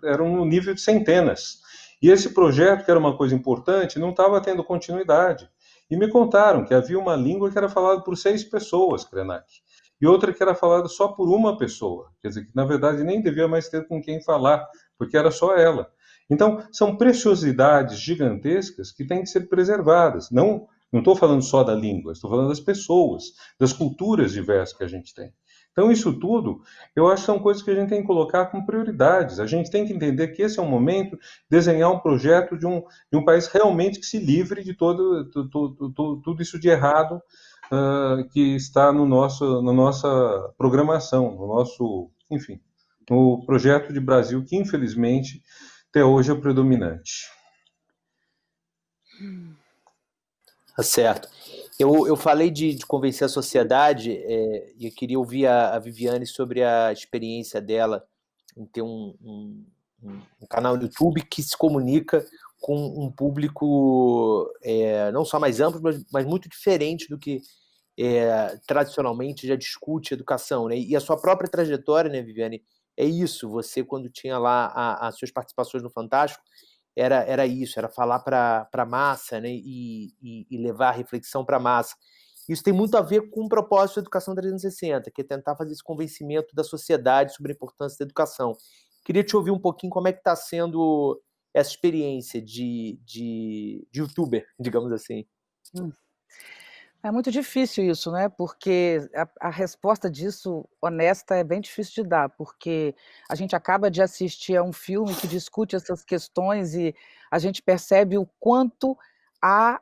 Speaker 3: eram no nível de centenas. E esse projeto, que era uma coisa importante, não estava tendo continuidade. E me contaram que havia uma língua que era falada por 6 pessoas, Krenak, e outra que era falada só por uma pessoa, quer dizer, que na verdade nem devia mais ter com quem falar, porque era só ela. Então, são preciosidades gigantescas que têm que ser preservadas. Não estou falando só da língua, estou falando das pessoas, das culturas diversas que a gente tem. Então, isso tudo, eu acho que são coisas que a gente tem que colocar como prioridades. A gente tem que entender que esse é o momento de desenhar um projeto de um país realmente que se livre de tudo isso de errado que está na nossa programação, no nosso, enfim, no projeto de Brasil que, infelizmente, até hoje é o predominante.
Speaker 1: Tá certo. Eu falei de convencer a sociedade e eu queria ouvir a Viviane sobre a experiência dela em ter um canal no YouTube que se comunica com um público não só mais amplo, mas muito diferente do que tradicionalmente já discute educação, né? E a sua própria trajetória, né, Viviane, é isso. Você, quando tinha lá as suas participações no Fantástico, era isso, era falar para a massa, né? E levar a reflexão para a massa. Isso tem muito a ver com o propósito da Educação 360, que é tentar fazer esse convencimento da sociedade sobre a importância da educação. Queria te ouvir um pouquinho como é que está sendo essa experiência de youtuber, digamos assim.
Speaker 2: É muito difícil isso, né? Porque a resposta disso, honesta, é bem difícil de dar, porque a gente acaba de assistir a um filme que discute essas questões e a gente percebe o quanto há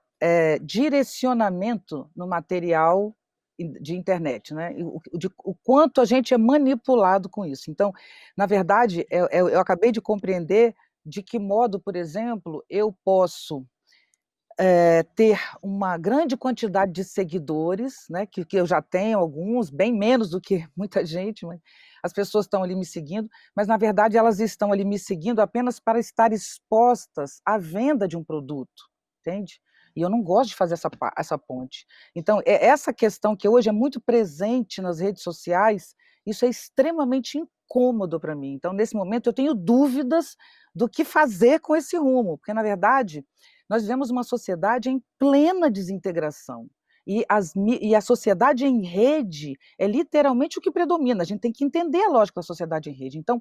Speaker 2: direcionamento no material de internet, né? O quanto a gente é manipulado com isso. Então, na verdade, eu acabei de compreender de que modo, por exemplo, eu posso ter uma grande quantidade de seguidores, né, que eu já tenho alguns, bem menos do que muita gente, mas as pessoas estão ali me seguindo, mas na verdade elas estão ali me seguindo apenas para estar expostas à venda de um produto, entende? E eu não gosto de fazer essa ponte. Então, essa questão que hoje é muito presente nas redes sociais, isso é extremamente incômodo para mim. Então, nesse momento, eu tenho dúvidas do que fazer com esse rumo, porque, na verdade, nós vivemos uma sociedade em plena desintegração. E a sociedade em rede é literalmente o que predomina. A gente tem que entender a lógica da sociedade em rede. Então,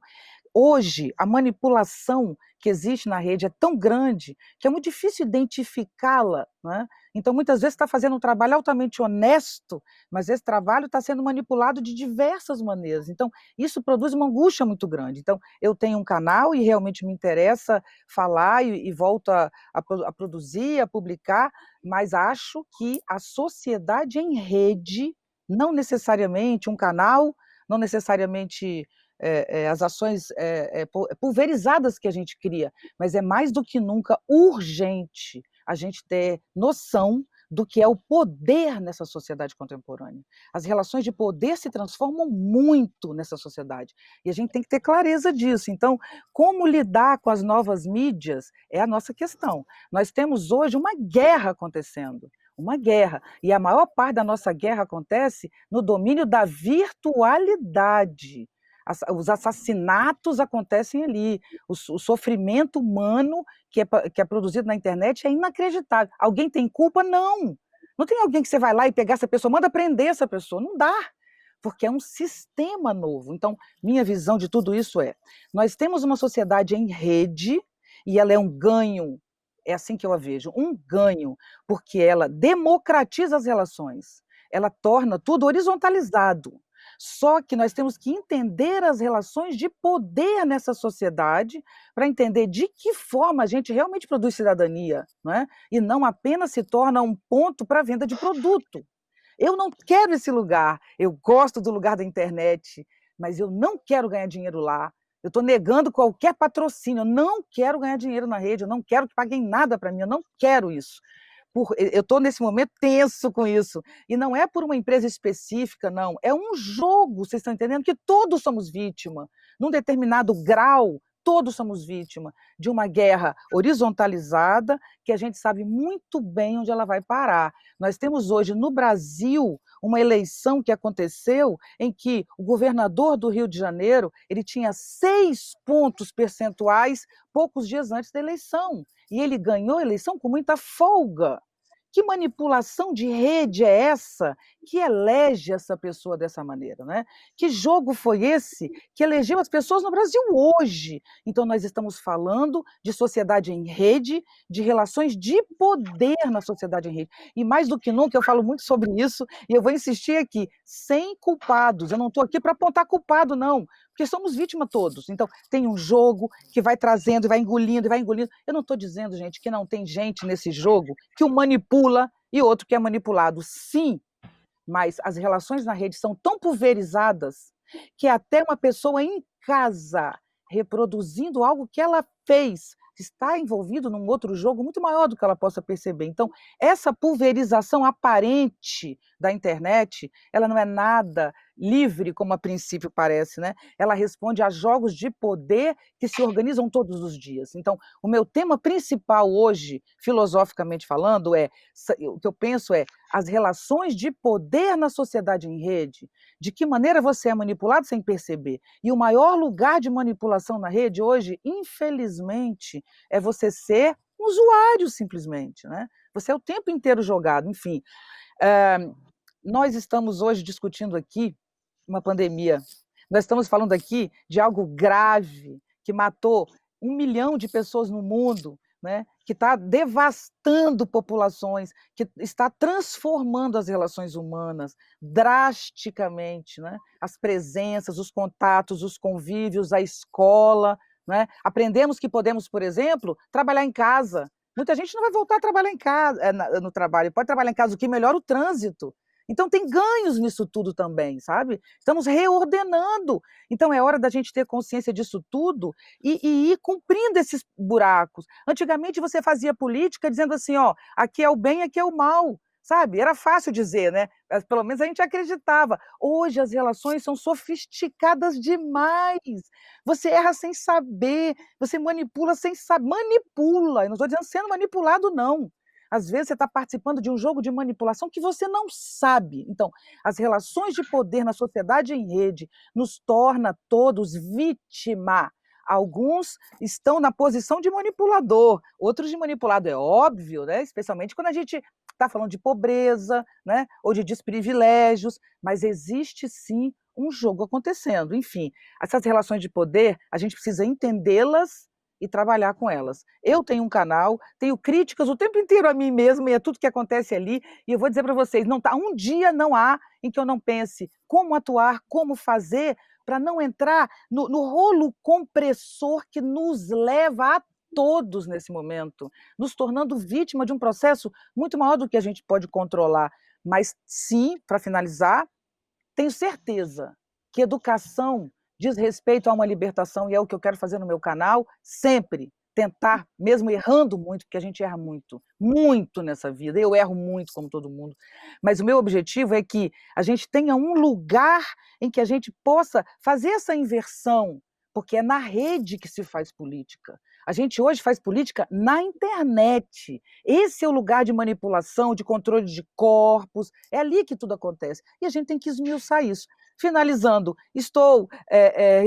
Speaker 2: hoje, a manipulação que existe na rede é tão grande que é muito difícil identificá-la, né? Então, muitas vezes está fazendo um trabalho altamente honesto, mas esse trabalho está sendo manipulado de diversas maneiras. Então, isso produz uma angústia muito grande. Então, eu tenho um canal e realmente me interessa falar e volto a produzir, a publicar, mas acho que a sociedade em rede, não necessariamente um canal, não necessariamente as ações pulverizadas que a gente cria, mas é mais do que nunca urgente a gente ter noção do que é o poder nessa sociedade contemporânea. As relações de poder se transformam muito nessa sociedade, e a gente tem que ter clareza disso. Então, como lidar com as novas mídias é a nossa questão. Nós temos hoje uma guerra acontecendo, uma guerra, e a maior parte da nossa guerra acontece no domínio da virtualidade. Os assassinatos acontecem ali, o sofrimento humano que é produzido na internet é inacreditável. Alguém tem culpa? Não. Não tem alguém que você vai lá e pegar essa pessoa, manda prender essa pessoa. Não dá, porque é um sistema novo. Então, minha visão de tudo isso nós temos uma sociedade em rede e ela é um ganho, é assim que eu a vejo, um ganho, porque ela democratiza as relações, ela torna tudo horizontalizado. Só que nós temos que entender as relações de poder nessa sociedade para entender de que forma a gente realmente produz cidadania, não é? E não apenas se torna um ponto para a venda de produto. Eu não quero esse lugar, eu gosto do lugar da internet, mas eu não quero ganhar dinheiro lá. Eu estou negando qualquer patrocínio, eu não quero ganhar dinheiro na rede, eu não quero que paguem nada para mim, eu não quero isso. Eu estou nesse momento tenso com isso. E não é por uma empresa específica, não. É um jogo, vocês estão entendendo? Que todos somos vítima. Num determinado grau, todos somos vítima de uma guerra horizontalizada que a gente sabe muito bem onde ela vai parar. Nós temos hoje no Brasil uma eleição que aconteceu em que o governador do Rio de Janeiro ele tinha 6 pontos percentuais poucos dias antes da eleição. E ele ganhou a eleição com muita folga. Que manipulação de rede é essa que elege essa pessoa dessa maneira, né? Que jogo foi esse que elegeu as pessoas no Brasil hoje? Então, nós estamos falando de sociedade em rede, de relações de poder na sociedade em rede. E mais do que nunca, eu falo muito sobre isso, e eu vou insistir aqui, sem culpados. Eu não estou aqui para apontar culpado, não, porque somos vítimas todos. Então, tem um jogo que vai trazendo, vai engolindo, e vai engolindo. Eu não estou dizendo, gente, que não tem gente nesse jogo que o manipula e outro que é manipulado. Sim, mas as relações na rede são tão pulverizadas que até uma pessoa em casa, reproduzindo algo que ela fez, está envolvido num outro jogo muito maior do que ela possa perceber. Então, essa pulverização aparente da internet, ela não é nada livre, como a princípio parece, né? Ela responde a jogos de poder que se organizam todos os dias. Então, o meu tema principal hoje, filosoficamente falando, o que eu penso as relações de poder na sociedade em rede, de que maneira você é manipulado sem perceber. E o maior lugar de manipulação na rede hoje, infelizmente, é você ser um usuário simplesmente, né? Você é o tempo inteiro jogado, enfim. Nós estamos hoje discutindo aqui uma pandemia. Nós estamos falando aqui de algo grave, que matou 1 milhão de pessoas no mundo, né? Que está devastando populações, que está transformando as relações humanas drasticamente, né? As presenças, os contatos, os convívios, a escola, né? Aprendemos que podemos, por exemplo, trabalhar em casa. Muita gente não vai voltar a trabalhar em casa, no trabalho, pode trabalhar em casa, o que melhora o trânsito. Então tem ganhos nisso tudo também, sabe? Estamos reordenando. Então é hora da gente ter consciência disso tudo e ir cumprindo esses buracos. Antigamente você fazia política dizendo assim, ó, aqui é o bem, aqui é o mal, sabe? Era fácil dizer, né? Mas pelo menos a gente acreditava. Hoje as relações são sofisticadas demais. Você erra sem saber, você manipula sem saber. Manipula, eu não estou dizendo sendo manipulado, não. Às vezes você está participando de um jogo de manipulação que você não sabe. Então, as relações de poder na sociedade em rede nos torna todos vítima. Alguns estão na posição de manipulador, outros de manipulado, é óbvio, né? Especialmente quando a gente está falando de pobreza, né? Ou de desprivilégios, mas existe sim um jogo acontecendo. Enfim, essas relações de poder, a gente precisa entendê-las e trabalhar com elas. Eu tenho um canal, tenho críticas o tempo inteiro a mim mesma e a tudo que acontece ali, e eu vou dizer para vocês, um dia não há em que eu não pense como atuar, como fazer, para não entrar no rolo compressor que nos leva a todos nesse momento, nos tornando vítima de um processo muito maior do que a gente pode controlar. Mas sim, para finalizar, tenho certeza que educação diz respeito a uma libertação, e é o que eu quero fazer no meu canal, sempre tentar, mesmo errando muito, porque a gente erra muito, muito nessa vida, eu erro muito como todo mundo, mas o meu objetivo é que a gente tenha um lugar em que a gente possa fazer essa inversão, porque é na rede que se faz política. A gente hoje faz política na internet. Esse é o lugar de manipulação, de controle de corpos, é ali que tudo acontece. E a gente tem que esmiuçar isso. Finalizando, estou,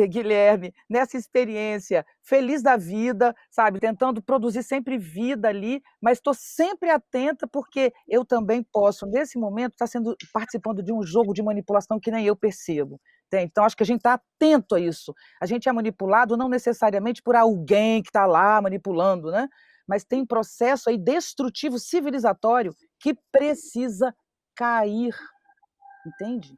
Speaker 2: Guilherme, nessa experiência, feliz da vida, sabe, tentando produzir sempre vida ali, mas estou sempre atenta porque eu também posso, nesse momento, estar participando de um jogo de manipulação que nem eu percebo. Entende? Então, acho que a gente está atento a isso. A gente é manipulado não necessariamente por alguém que está lá manipulando, né? Mas tem um processo aí destrutivo, civilizatório, que precisa cair, entende?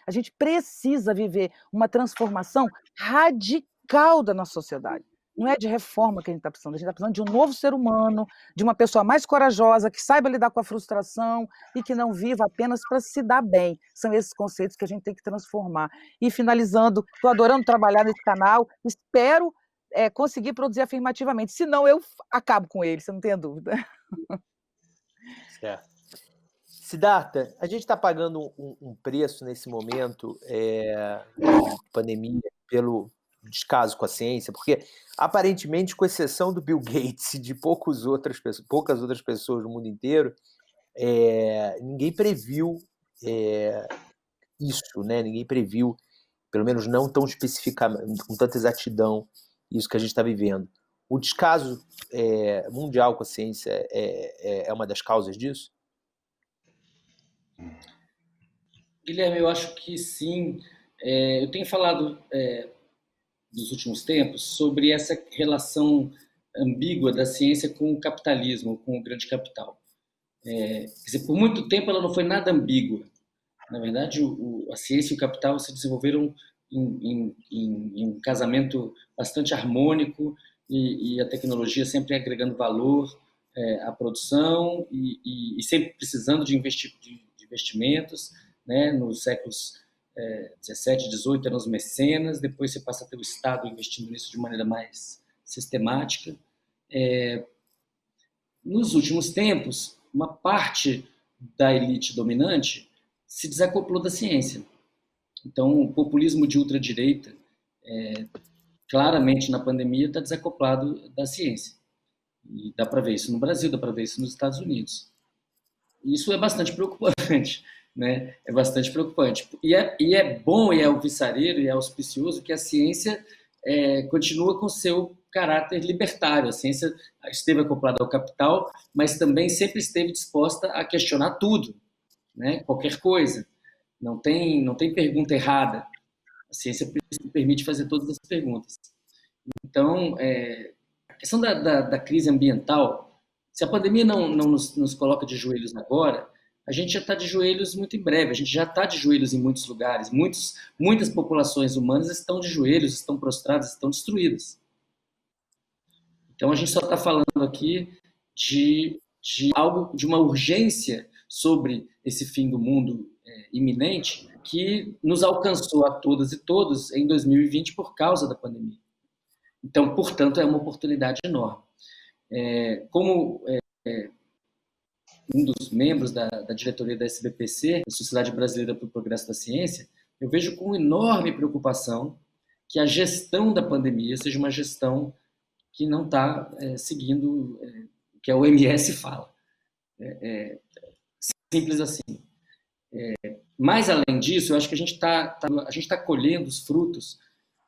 Speaker 2: A gente precisa viver uma transformação radical da nossa sociedade. Não é de reforma que a gente está precisando de um novo ser humano, de uma pessoa mais corajosa, que saiba lidar com a frustração e que não viva apenas para se dar bem. São esses conceitos que a gente tem que transformar. E finalizando, estou adorando trabalhar nesse canal, espero conseguir produzir afirmativamente, senão eu acabo com ele, você não tem dúvida.
Speaker 1: Certo. Siddhartha, a gente está pagando um preço nesse momento de pandemia pelo descaso com a ciência, porque aparentemente, com exceção do Bill Gates e de poucas outras pessoas no mundo inteiro, ninguém previu isso, né? Ninguém previu, pelo menos não tão especificamente, com tanta exatidão, isso que a gente está vivendo. O descaso mundial com a ciência é uma das causas disso?
Speaker 5: Guilherme, eu acho que sim. Eu tenho falado nos últimos tempos sobre essa relação ambígua da ciência com o capitalismo, com o grande capital. Quer dizer, por muito tempo ela não foi nada ambígua. Na verdade, a ciência e o capital se desenvolveram em um casamento bastante harmônico e a tecnologia sempre agregando valor à produção e sempre precisando de investimentos, né? Nos séculos 17, 18 eram os mecenas, depois você passa a ter o Estado investindo nisso de maneira mais sistemática. Nos últimos tempos, uma parte da elite dominante se desacoplou da ciência. Então, o populismo de ultradireita, claramente na pandemia, está desacoplado da ciência. E dá para ver isso no Brasil, dá para ver isso nos Estados Unidos. E isso é bastante preocupante, né? É bastante preocupante. E é bom, e é alvissareiro, e é auspicioso que a ciência continua com seu caráter libertário. A ciência esteve acoplada ao capital, mas também sempre esteve disposta a questionar tudo, né? Qualquer coisa. Não tem pergunta errada. A ciência permite fazer todas as perguntas. Então, a questão da crise ambiental, se a pandemia não nos coloca de joelhos agora, a gente já está de joelhos muito em breve. A gente já está de joelhos em muitos lugares. Muitas populações humanas estão de joelhos, estão prostradas, estão destruídas. Então, a gente só está falando aqui de algo, de uma urgência sobre esse fim do mundo iminente, que nos alcançou a todas e todos em 2020 por causa da pandemia. Então, portanto, é uma oportunidade enorme. Como um dos membros da diretoria da SBPC, da Sociedade Brasileira para o Progresso da Ciência, eu vejo com enorme preocupação que a gestão da pandemia seja uma gestão que não está seguindo o que a OMS fala. Simples assim. Mais além disso, eu acho que a gente está colhendo os frutos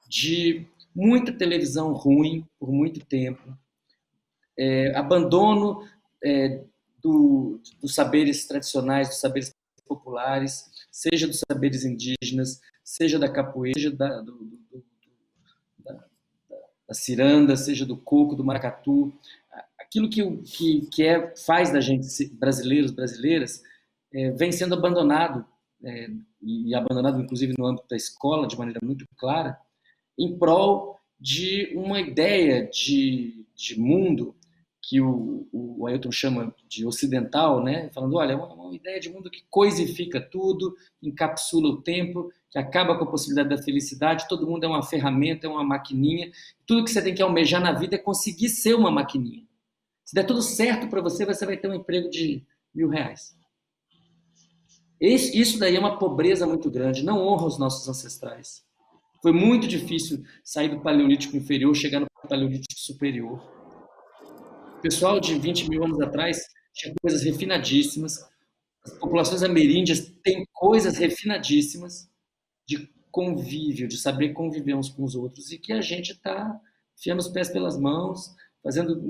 Speaker 5: de muita televisão ruim por muito tempo, abandono dos saberes tradicionais, dos saberes populares, seja dos saberes indígenas, seja da capoeira, seja da ciranda, seja do coco, do maracatu. Aquilo que faz da gente brasileiros, brasileiras, vem sendo abandonado, e abandonado inclusive no âmbito da escola, de maneira muito clara, em prol de uma ideia de mundo que o Ailton chama de ocidental, né? Falando, olha, é uma ideia de mundo que coisifica tudo, encapsula o tempo, que acaba com a possibilidade da felicidade, todo mundo é uma ferramenta, é uma maquininha, tudo que você tem que almejar na vida é conseguir ser uma maquininha. Se der tudo certo para você, você vai ter um emprego de R$1.000. Isso daí é uma pobreza muito grande, não honra os nossos ancestrais. Foi muito difícil sair do Paleolítico inferior, chegar no Paleolítico superior. O pessoal de 20 mil anos atrás tinha coisas refinadíssimas. As populações ameríndias têm coisas refinadíssimas de convívio, de saber conviver uns com os outros, e que a gente está enfiando os pés pelas mãos, fazendo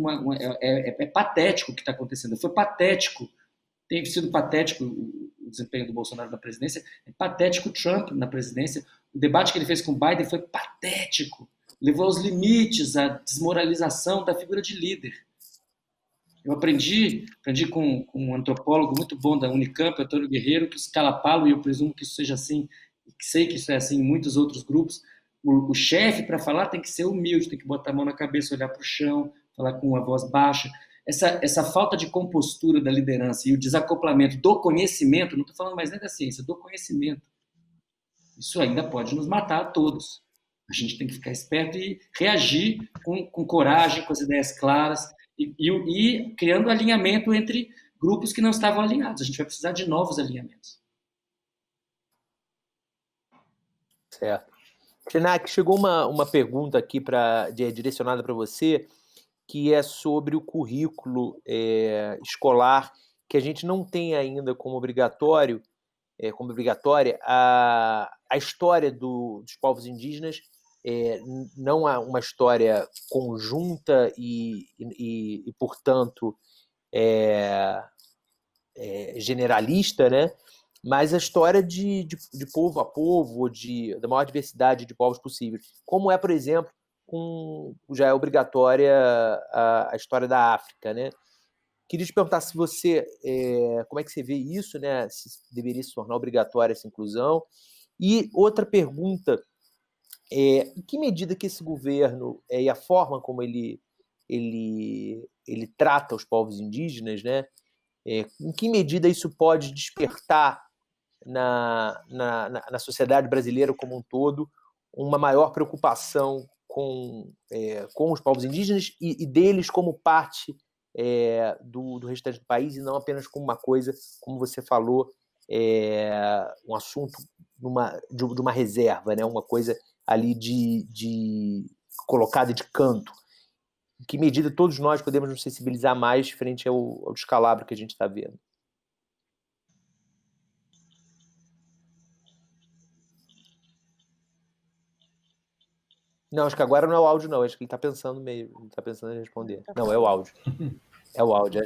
Speaker 5: é patético o que está acontecendo. Foi patético, tem sido patético o desempenho do Bolsonaro na presidência, é patético o Trump na presidência. O debate que ele fez com o Biden foi patético, levou aos limites a desmoralização da figura de líder. Eu aprendi com um antropólogo muito bom da Unicamp, Antônio Guerreiro, que os cala-palo, e eu presumo que isso seja assim, que sei que isso é assim em muitos outros grupos, o chefe, para falar, tem que ser humilde, tem que botar a mão na cabeça, olhar para o chão, falar com uma voz baixa. Essa falta de compostura da liderança e o desacoplamento do conhecimento, não estou falando mais nem da ciência, do conhecimento, isso ainda pode nos matar a todos. A gente tem que ficar esperto e reagir com coragem, com as ideias claras, e criando alinhamento entre grupos que não estavam alinhados. A gente vai precisar de novos alinhamentos.
Speaker 1: Certo. Krenak, chegou uma pergunta aqui direcionada para você, que é sobre o currículo escolar, que a gente não tem ainda como obrigatória a história dos povos indígenas. Não há uma história conjunta e portanto, generalista, né? Mas a história de povo a povo, da maior diversidade de povos possíveis. Como por exemplo, já é obrigatória a história da África, né? Queria te perguntar se você, como é que você vê isso, né? Se deveria se tornar obrigatória essa inclusão. E outra pergunta, em que medida que esse governo e a forma como ele trata os povos indígenas, né? Em que medida isso pode despertar na sociedade brasileira como um todo uma maior preocupação com os povos indígenas e deles como parte do restante do país, e não apenas como uma coisa, como você falou, um assunto de uma reserva, né? Uma coisa ali colocada de canto. Em que medida todos nós podemos nos sensibilizar mais frente ao descalabro que a gente está vendo? Não, acho que agora não é o áudio, não. Acho que ele está pensando meio. Ele está pensando em responder. Não, é o áudio. É o áudio,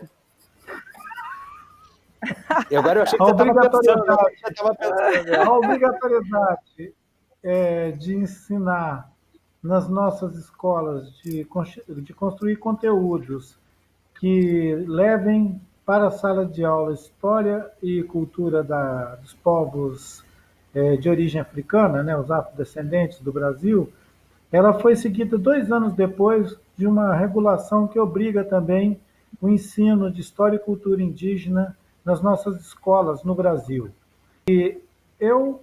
Speaker 1: E agora eu achei que você estava pensando.
Speaker 4: A obrigatoriedade de ensinar nas nossas escolas, de construir conteúdos que levem para a sala de aula história e cultura dos povos de origem africana, né, os afrodescendentes do Brasil, ela foi seguida 2 anos depois de uma regulação que obriga também o ensino de história e cultura indígena nas nossas escolas no Brasil. E eu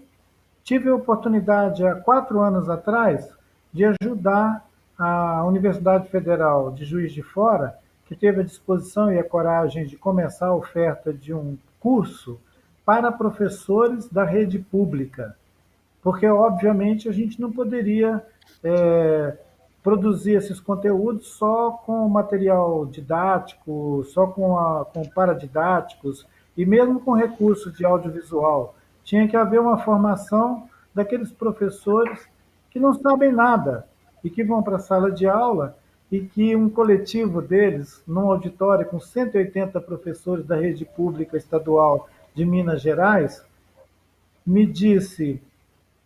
Speaker 4: tive a oportunidade, há 4 anos atrás, de ajudar a Universidade Federal de Juiz de Fora, que teve a disposição e a coragem de começar a oferta de um curso para professores da rede pública, porque, obviamente, a gente não poderia produzir esses conteúdos só com material didático, só com paradidáticos, e mesmo com recursos de audiovisual. Tinha que haver uma formação daqueles professores que não sabem nada e que vão para a sala de aula e que um coletivo deles, num auditório com 180 professores da rede pública estadual de Minas Gerais, me disse,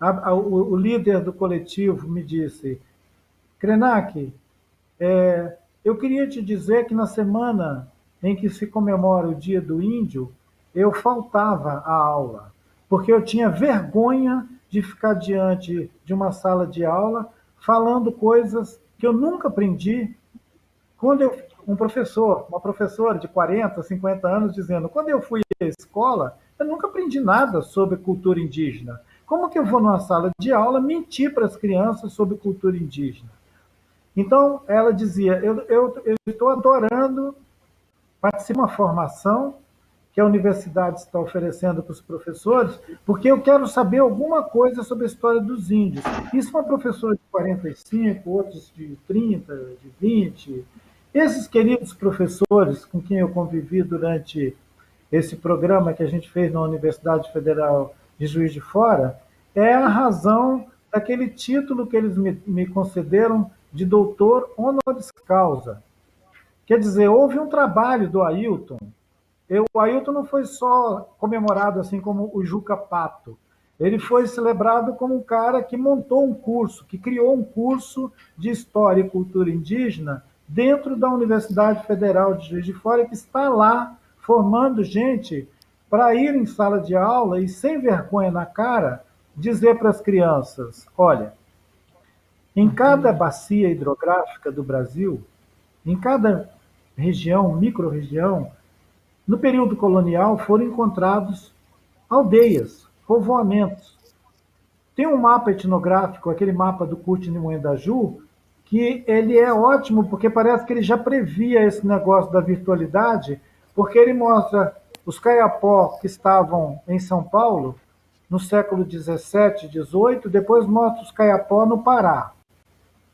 Speaker 4: o líder do coletivo me disse: Krenak, eu queria te dizer que na semana em que se comemora o Dia do Índio, eu faltava à aula, porque eu tinha vergonha de ficar diante de uma sala de aula falando coisas que eu nunca aprendi. Um professor, uma professora de 40, 50 anos dizendo: quando eu fui à escola, eu nunca aprendi nada sobre cultura indígena. Como que eu vou numa sala de aula mentir para as crianças sobre cultura indígena? Então, ela dizia: eu estou adorando participar de uma formação que a universidade está oferecendo para os professores, porque eu quero saber alguma coisa sobre a história dos índios. Isso é uma professora de 45, outros de 30, de 20. Esses queridos professores com quem eu convivi durante esse programa que a gente fez na Universidade Federal de Juiz de Fora, é a razão daquele título que eles me concederam de doutor honoris causa. Quer dizer, houve um trabalho do Ailton. O Ailton não foi só comemorado assim como o Juca Pato. Ele foi celebrado como um cara que montou um curso, que criou um curso de História e Cultura Indígena dentro da Universidade Federal de Juiz de Fora, e que está lá formando gente para ir em sala de aula e, sem vergonha na cara, dizer para as crianças: olha, em cada bacia hidrográfica do Brasil, em cada região, micro-região, no período colonial foram encontrados aldeias, povoamentos. Tem um mapa etnográfico, aquele mapa do Curtin de Moendaju, que ele é ótimo, porque parece que ele já previa esse negócio da virtualidade, porque ele mostra os caiapó que estavam em São Paulo no século 17, 18, depois mostra os caiapó no Pará.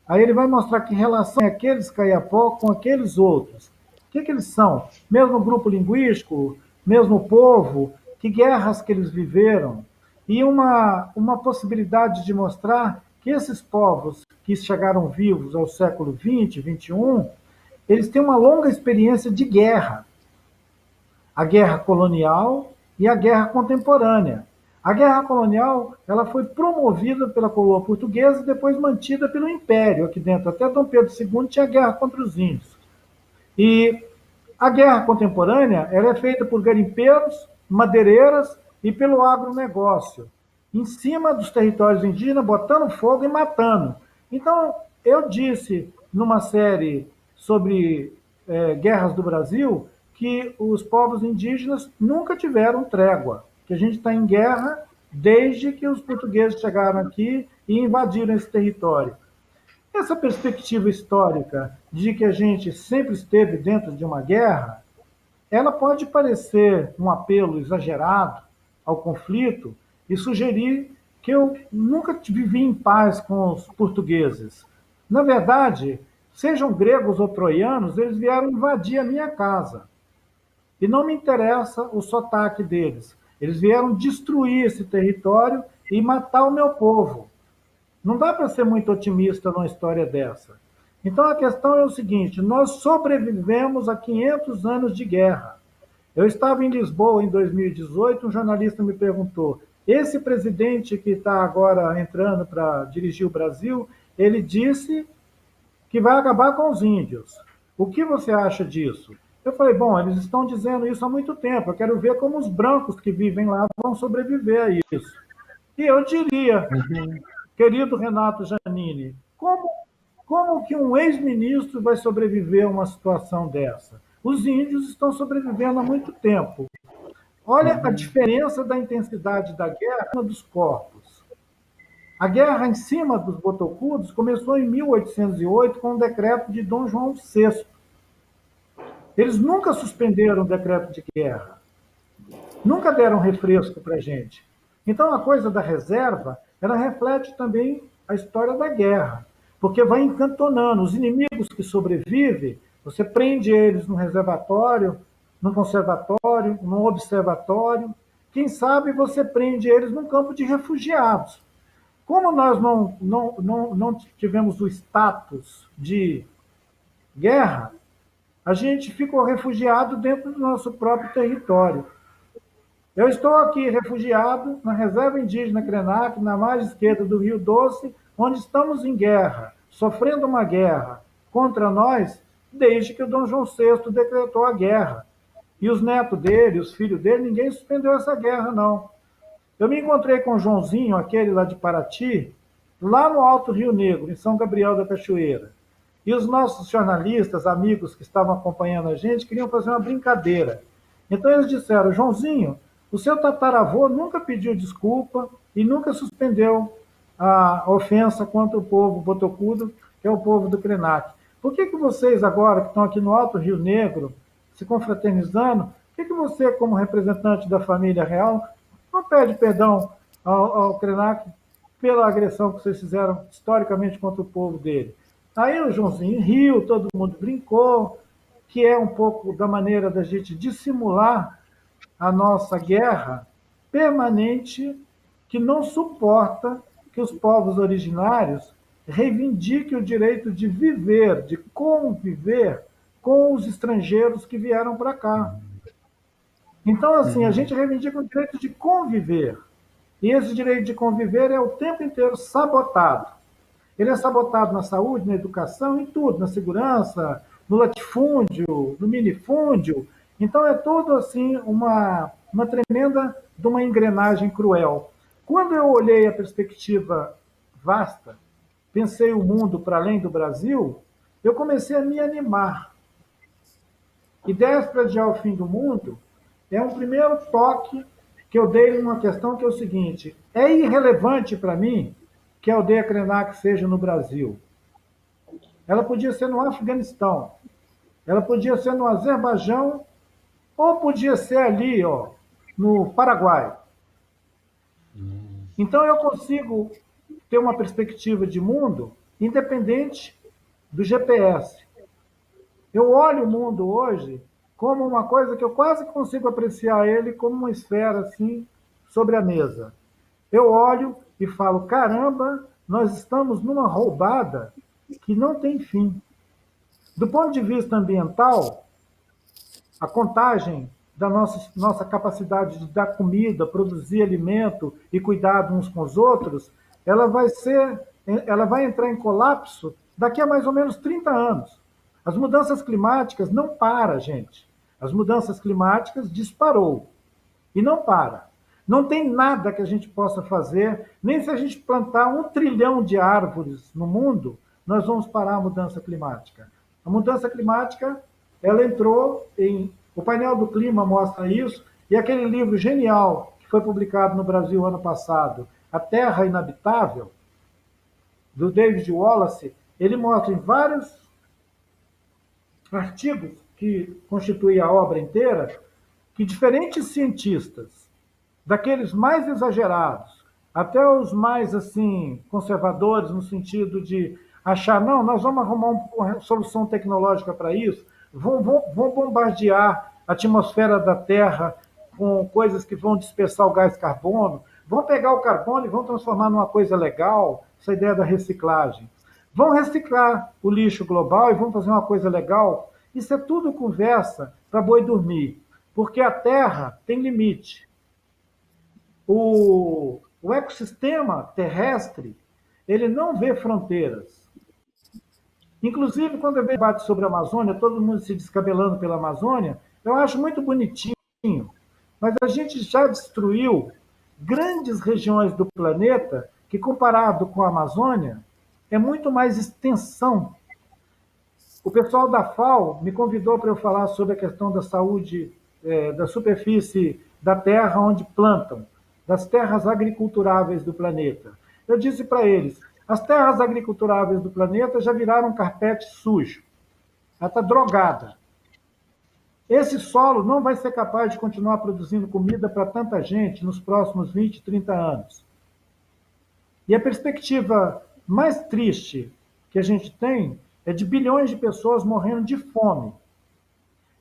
Speaker 4: Aí ele vai mostrar que relação é aqueles caiapó com aqueles outros. O que eles são? Mesmo grupo linguístico, mesmo povo, que guerras que eles viveram. E uma possibilidade de mostrar que esses povos que chegaram vivos ao século XX, XXI, eles têm uma longa experiência de guerra. A guerra colonial e a guerra contemporânea. A guerra colonial ela foi promovida pela coroa portuguesa e depois mantida pelo Império aqui dentro. Até Dom Pedro II tinha guerra contra os índios. E a guerra contemporânea ela é feita por garimpeiros, madeireiras e pelo agronegócio, em cima dos territórios indígenas, botando fogo e matando. Então, eu disse numa série sobre guerras do Brasil que os povos indígenas nunca tiveram trégua, que a gente está em guerra desde que os portugueses chegaram aqui e invadiram esse território. Essa perspectiva histórica de que a gente sempre esteve dentro de uma guerra, ela pode parecer um apelo exagerado ao conflito e sugerir que eu nunca vivi em paz com os portugueses. Na verdade, sejam gregos ou troianos, eles vieram invadir a minha casa. E não me interessa o sotaque deles. Eles vieram destruir esse território e matar o meu povo. Não dá para ser muito otimista numa história dessa. Então a questão é o seguinte: nós sobrevivemos a 500 anos de guerra. Eu estava em Lisboa em 2018, um jornalista me perguntou: esse presidente que está agora entrando para dirigir o Brasil, ele disse que vai acabar com os índios. O que você acha disso? Eu falei: bom, eles estão dizendo isso há muito tempo, eu quero ver como os brancos que vivem lá vão sobreviver a isso. E eu diria, querido Renato Giannini, como que um ex-ministro vai sobreviver a uma situação dessa? Os índios estão sobrevivendo há muito tempo. Olha a diferença da intensidade da guerra dos corpos. A guerra em cima dos botocudos começou em 1808 com o decreto de Dom João VI. Eles nunca suspenderam o decreto de guerra. Nunca deram refresco para a gente. Então, a coisa da reserva, ela reflete também a história da guerra, porque vai encantonando. Os inimigos que sobrevivem, você prende eles num reservatório, num conservatório, num observatório. Quem sabe você prende eles num campo de refugiados. Como nós não tivemos o status de guerra, a gente ficou refugiado dentro do nosso próprio território. Eu estou aqui refugiado na reserva indígena Krenak, na margem esquerda do Rio Doce, onde estamos em guerra, sofrendo uma guerra contra nós, desde que o Dom João VI decretou a guerra. E os netos dele, os filhos dele, ninguém suspendeu essa guerra, não. Eu me encontrei com o Joãozinho, aquele lá de Paraty, lá no Alto Rio Negro, em São Gabriel da Cachoeira. E os nossos jornalistas, amigos que estavam acompanhando a gente, queriam fazer uma brincadeira. Então eles disseram, Joãozinho, o seu tataravô nunca pediu desculpa e nunca suspendeu a ofensa contra o povo botocudo, que é o povo do Krenak. Por que vocês agora, que estão aqui no Alto Rio Negro, se confraternizando, por que você, como representante da família real, não pede perdão ao Krenak pela agressão que vocês fizeram historicamente contra o povo dele? Aí o Joãozinho riu, todo mundo brincou, que é um pouco da maneira da gente dissimular a nossa guerra permanente, que não suporta que os povos originários reivindiquem o direito de viver, de conviver com os estrangeiros que vieram para cá. Então, assim, a gente reivindica o direito de conviver. E esse direito de conviver é o tempo inteiro sabotado. Ele é sabotado na saúde, na educação, em tudo, na segurança, no latifúndio, no minifúndio. Então, é tudo assim uma tremenda de uma engrenagem cruel. Quando eu olhei a perspectiva vasta, pensei o mundo para além do Brasil, eu comecei a me animar. Ideias para Adiar o Fim do Mundo é um primeiro toque que eu dei numa questão que é o seguinte, é irrelevante para mim que a aldeia Krenak seja no Brasil. Ela podia ser no Afeganistão, ela podia ser no Azerbaijão, ou podia ser ali, ó, no Paraguai. Então eu consigo ter uma perspectiva de mundo independente do GPS. Eu olho o mundo hoje como uma coisa que eu quase consigo apreciar ele como uma esfera assim sobre a mesa. Eu olho e falo, caramba, nós estamos numa roubada que não tem fim. Do ponto de vista ambiental, a contagem da nossa capacidade de dar comida, produzir alimento e cuidar uns com os outros, ela vai entrar em colapso daqui a mais ou menos 30 anos. As mudanças climáticas não param, gente. As mudanças climáticas disparou e não para. Não tem nada que a gente possa fazer, nem se a gente plantar 1 trilhão de árvores no mundo, nós vamos parar a mudança climática. A mudança climática, ela entrou em... O painel do clima mostra isso, e aquele livro genial que foi publicado no Brasil ano passado, A Terra Inabitável, do David Wallace, ele mostra em vários artigos que constituem a obra inteira, que diferentes cientistas, daqueles mais exagerados, até os mais assim conservadores, no sentido de achar, não, nós vamos arrumar uma solução tecnológica para isso, vão bombardear a atmosfera da Terra com coisas que vão dispersar o gás carbono, vão pegar o carbono e vão transformar numa coisa legal, essa ideia da reciclagem. Vão reciclar o lixo global e vão fazer uma coisa legal. Isso é tudo conversa para boi dormir, porque a Terra tem limite. O ecossistema terrestre, ele não vê fronteiras. Inclusive, quando eu vejo debate sobre a Amazônia, todo mundo se descabelando pela Amazônia, eu acho muito bonitinho, mas a gente já destruiu grandes regiões do planeta que, comparado com a Amazônia, é muito mais extensão. O pessoal da FAO me convidou para eu falar sobre a questão da saúde da superfície da terra onde plantam, das terras agriculturáveis do planeta. Eu disse para eles, as terras agriculturáveis do planeta já viraram um carpete sujo, ela está drogada. Esse solo não vai ser capaz de continuar produzindo comida para tanta gente nos próximos 20, 30 anos. E a perspectiva mais triste que a gente tem é de bilhões de pessoas morrendo de fome.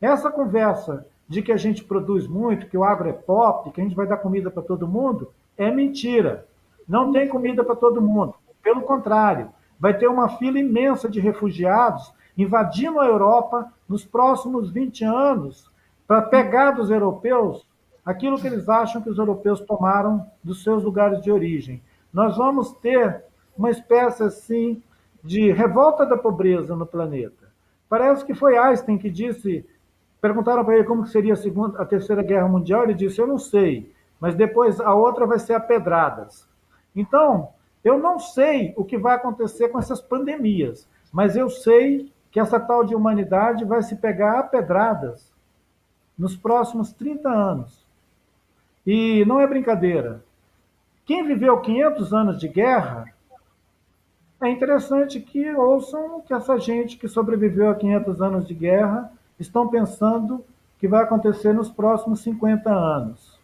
Speaker 4: Essa conversa de que a gente produz muito, que o agro é top, que a gente vai dar comida para todo mundo, é mentira. Não tem comida para todo mundo. Pelo contrário, vai ter uma fila imensa de refugiados invadindo a Europa nos próximos 20 anos para pegar dos europeus aquilo que eles acham que os europeus tomaram dos seus lugares de origem. Nós vamos ter uma espécie assim de revolta da pobreza no planeta. Parece que foi Einstein que disse, perguntaram para ele como seria a Terceira Guerra Mundial, ele disse, eu não sei, mas depois a outra vai ser a pedradas. Então, eu não sei o que vai acontecer com essas pandemias, mas eu sei que essa tal de humanidade vai se pegar a pedradas nos próximos 30 anos. E não é brincadeira. Quem viveu 500 anos de guerra, é interessante que ouçam que essa gente que sobreviveu a 500 anos de guerra estão pensando que vai acontecer nos próximos 50 anos.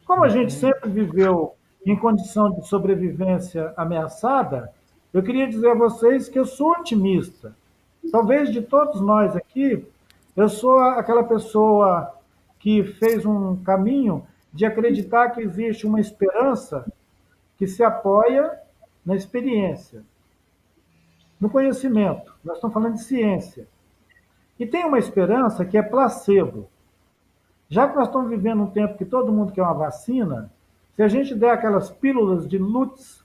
Speaker 4: Como a gente sempre viveu em condição de sobrevivência ameaçada, eu queria dizer a vocês que eu sou otimista. Talvez de todos nós aqui, eu sou aquela pessoa que fez um caminho de acreditar que existe uma esperança que se apoia na experiência, no conhecimento. Nós estamos falando de ciência. E tem uma esperança que é placebo. Já que nós estamos vivendo um tempo que todo mundo quer uma vacina, se a gente der aquelas pílulas de Lutz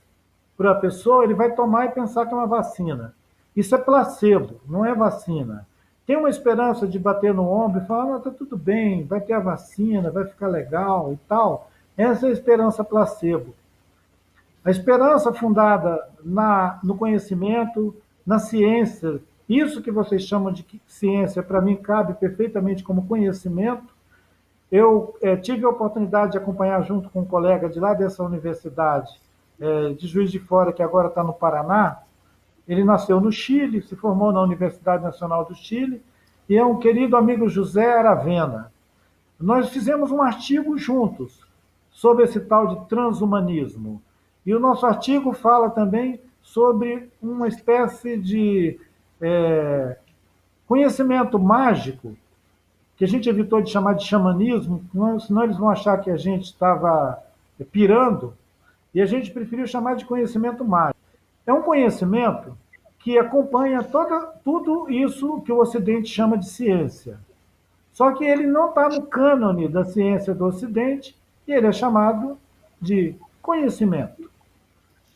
Speaker 4: para a pessoa, ele vai tomar e pensar que é uma vacina. Isso é placebo, não é vacina. Tem uma esperança de bater no ombro e falar, está tudo bem, vai ter a vacina, vai ficar legal e tal. Essa é a esperança placebo. A esperança fundada no conhecimento, na ciência, isso que vocês chamam de ciência, para mim, cabe perfeitamente como conhecimento. Eu tive a oportunidade de acompanhar junto com um colega de lá dessa universidade, de Juiz de Fora, que agora está no Paraná. Ele nasceu no Chile, se formou na Universidade Nacional do Chile, e é um querido amigo José Aravena. Nós fizemos um artigo juntos sobre esse tal de transhumanismo. E o nosso artigo fala também sobre uma espécie de conhecimento mágico, que a gente evitou de chamar de xamanismo, senão eles vão achar que a gente estava pirando, e a gente preferiu chamar de conhecimento mágico. É um conhecimento que acompanha tudo isso que o Ocidente chama de ciência. Só que ele não está no cânone da ciência do Ocidente, e ele é chamado de conhecimento.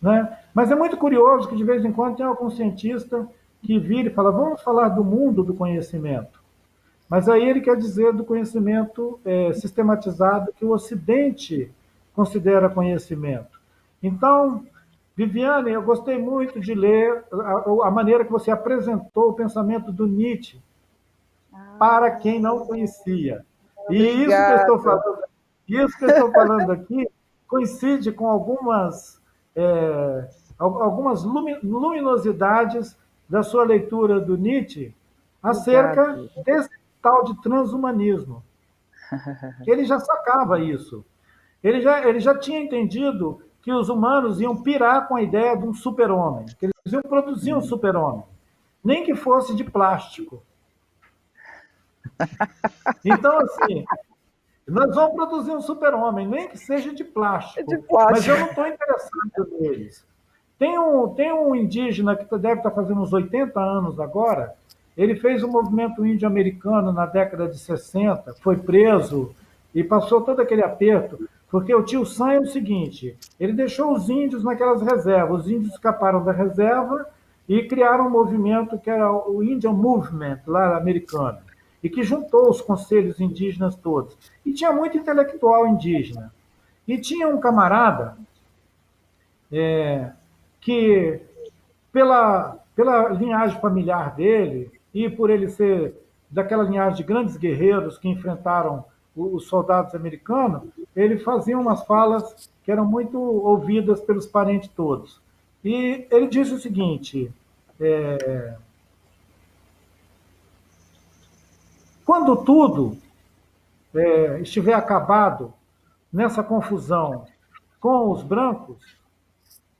Speaker 4: Né? Mas é muito curioso que, de vez em quando, tem algum cientista que vira e fala, vamos falar do mundo do conhecimento. Mas aí ele quer dizer do conhecimento sistematizado que o Ocidente considera conhecimento. Então, Viviane, eu gostei muito de ler a maneira que você apresentou o pensamento do Nietzsche para quem não conhecia. E isso que eu estou falando aqui coincide com algumas luminosidades da sua leitura do Nietzsche acerca desse tal de transhumanismo. Ele já sacava isso. Ele já tinha entendido que os humanos iam pirar com a ideia de um super-homem, que eles iam produzir um super-homem, nem que fosse de plástico. Então, assim, nós vamos produzir um super-homem, nem que seja de plástico. Mas eu não estou interessado neles. Tem um indígena que deve estar fazendo uns 80 anos agora, ele fez um movimento índio-americano na década de 60, foi preso e passou todo aquele aperto, porque o tio Sam é o seguinte, ele deixou os índios naquelas reservas, os índios escaparam da reserva e criaram um movimento que era o Indian Movement, lá americano, e que juntou os conselhos indígenas todos. E tinha muito intelectual indígena. E tinha um camarada que, pela linhagem familiar dele, e por ele ser daquela linhagem de grandes guerreiros que enfrentaram os soldados americanos, ele fazia umas falas que eram muito ouvidas pelos parentes todos. E ele disse o seguinte: quando tudo estiver acabado nessa confusão com os brancos,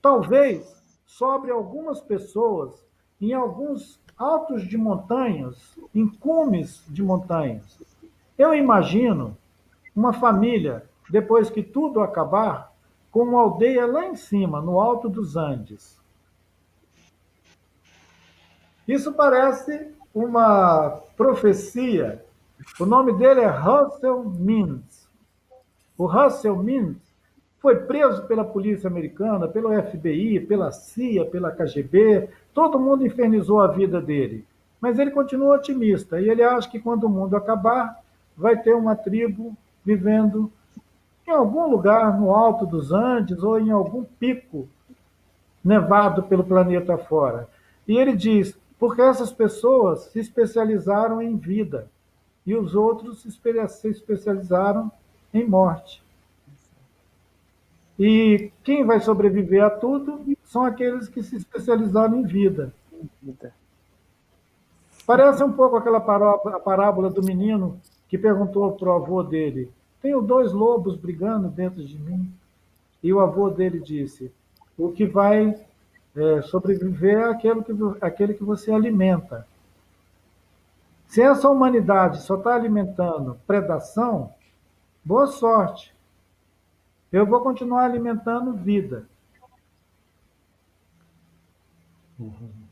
Speaker 4: talvez sobre algumas pessoas em alguns altos de montanhas, em cumes de montanhas. Eu imagino uma família, depois que tudo acabar, com uma aldeia lá em cima, no alto dos Andes. Isso parece uma profecia. O nome dele é Russell Means. O Russell Means foi preso pela polícia americana, pelo FBI, pela CIA, pela KGB. Todo mundo infernizou a vida dele. Mas ele continua otimista e ele acha que quando o mundo acabar, vai ter uma tribo vivendo em algum lugar no alto dos Andes ou em algum pico nevado pelo planeta fora. E ele diz, porque essas pessoas se especializaram em vida e os outros se especializaram em morte. E quem vai sobreviver a tudo são aqueles que se especializaram em vida. Parece um pouco aquela parábola do menino que perguntou para o avô dele: tenho 2 lobos brigando dentro de mim. E o avô dele disse: o que vai sobreviver é aquele que você alimenta. Se essa humanidade só está alimentando predação, boa sorte. Eu vou continuar alimentando vida.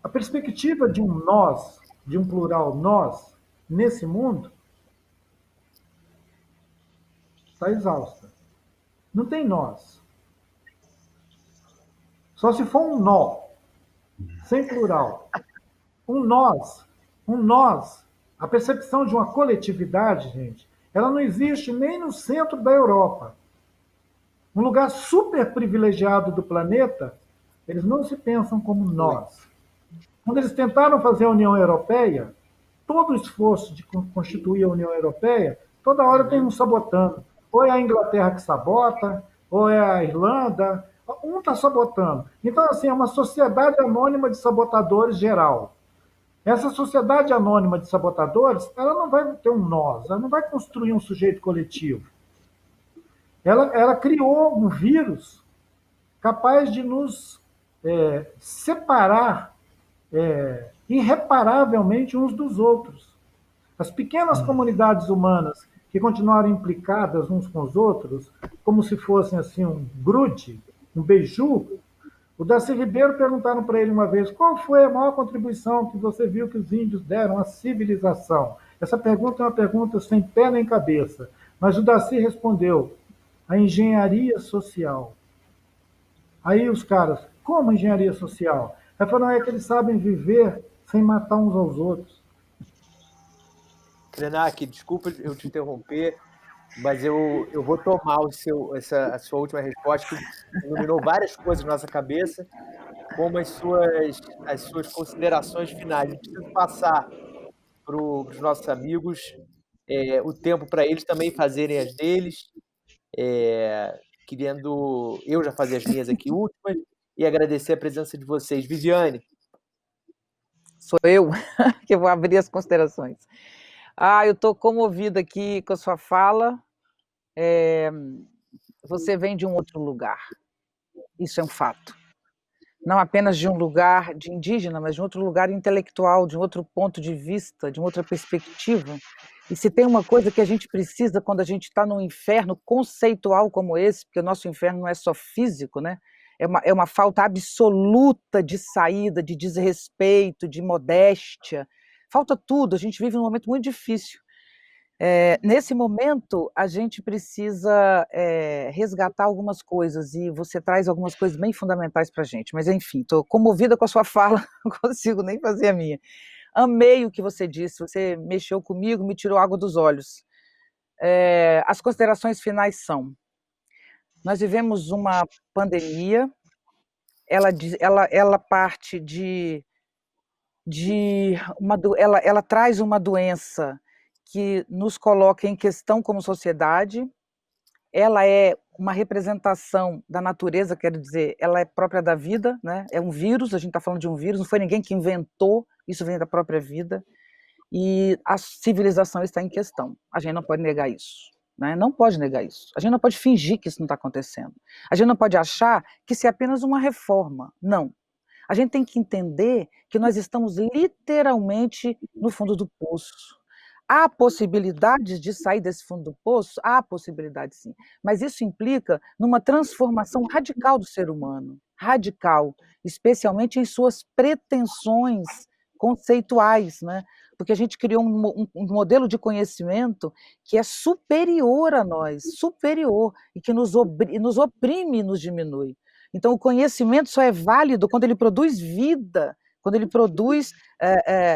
Speaker 4: A perspectiva de um nós, de um plural nós, nesse mundo, está exausta. Não tem nós. Só se for um nó, sem plural. Um nós, a percepção de uma coletividade, gente, ela não existe nem no centro da Europa. Um lugar super privilegiado do planeta, eles não se pensam como nós. Quando eles tentaram fazer a União Europeia, todo o esforço de constituir a União Europeia, toda hora tem um sabotando. Ou é a Inglaterra que sabota, ou é a Irlanda, um está sabotando. Então, assim, é uma sociedade anônima de sabotadores geral. Essa sociedade anônima de sabotadores, ela não vai ter um nós, ela não vai construir um sujeito coletivo. Ela criou um vírus capaz de nos separar irreparavelmente uns dos outros. As pequenas comunidades humanas que continuaram implicadas uns com os outros, como se fossem assim um grude, um beiju. O Darcy Ribeiro perguntaram para ele uma vez: qual foi a maior contribuição que você viu que os índios deram à civilização? Essa pergunta é uma pergunta sem pé nem cabeça, mas o Darcy respondeu: a engenharia social. Aí os caras: como engenharia social? Ele falou: não, é que eles sabem viver sem matar uns aos outros.
Speaker 1: Krenak, desculpa eu te interromper, mas eu vou tomar a sua última resposta, que iluminou várias coisas na nossa cabeça, como as suas considerações finais. Eu preciso passar para os nossos amigos o tempo para eles também fazerem as deles, querendo eu já fazer as minhas aqui últimas, e agradecer a presença de vocês. Viviane.
Speaker 2: Sou eu que vou abrir as considerações. Eu estou comovida aqui com a sua fala. Você vem de um outro lugar. Isso é um fato. Não apenas de um lugar de indígena, mas de um outro lugar intelectual, de um outro ponto de vista, de uma outra perspectiva. E se tem uma coisa que a gente precisa quando a gente está num inferno conceitual como esse, porque o nosso inferno não é só físico, né? É uma falta absoluta de saída, de desrespeito, de modéstia. Falta tudo, a gente vive num momento muito difícil. Nesse momento, a gente precisa resgatar algumas coisas, e você traz algumas coisas bem fundamentais para a gente. Mas, enfim, estou comovida com a sua fala, não consigo nem fazer a minha. Amei o que você disse, você mexeu comigo, me tirou água dos olhos. As considerações finais são: nós vivemos uma pandemia, ela parte ela traz uma doença que nos coloca em questão como sociedade. Ela é uma representação da natureza, quer dizer, ela é própria da vida, né? É um vírus, a gente está falando de um vírus, não foi ninguém que inventou, isso vem da própria vida, e a civilização está em questão. A gente não pode negar isso, né? Não pode negar isso. A gente não pode fingir que isso não está acontecendo. A gente não pode achar que isso é apenas uma reforma. Não. A gente tem que entender que nós estamos literalmente no fundo do poço. Há possibilidades de sair desse fundo do poço? Há possibilidade, sim. Mas isso implica numa transformação radical do ser humano. Radical, especialmente em suas pretensões conceituais, né? Porque a gente criou um modelo de conhecimento que é superior a nós, superior, e que nos oprime e nos diminui. Então, o conhecimento só é válido quando ele produz vida, quando ele produz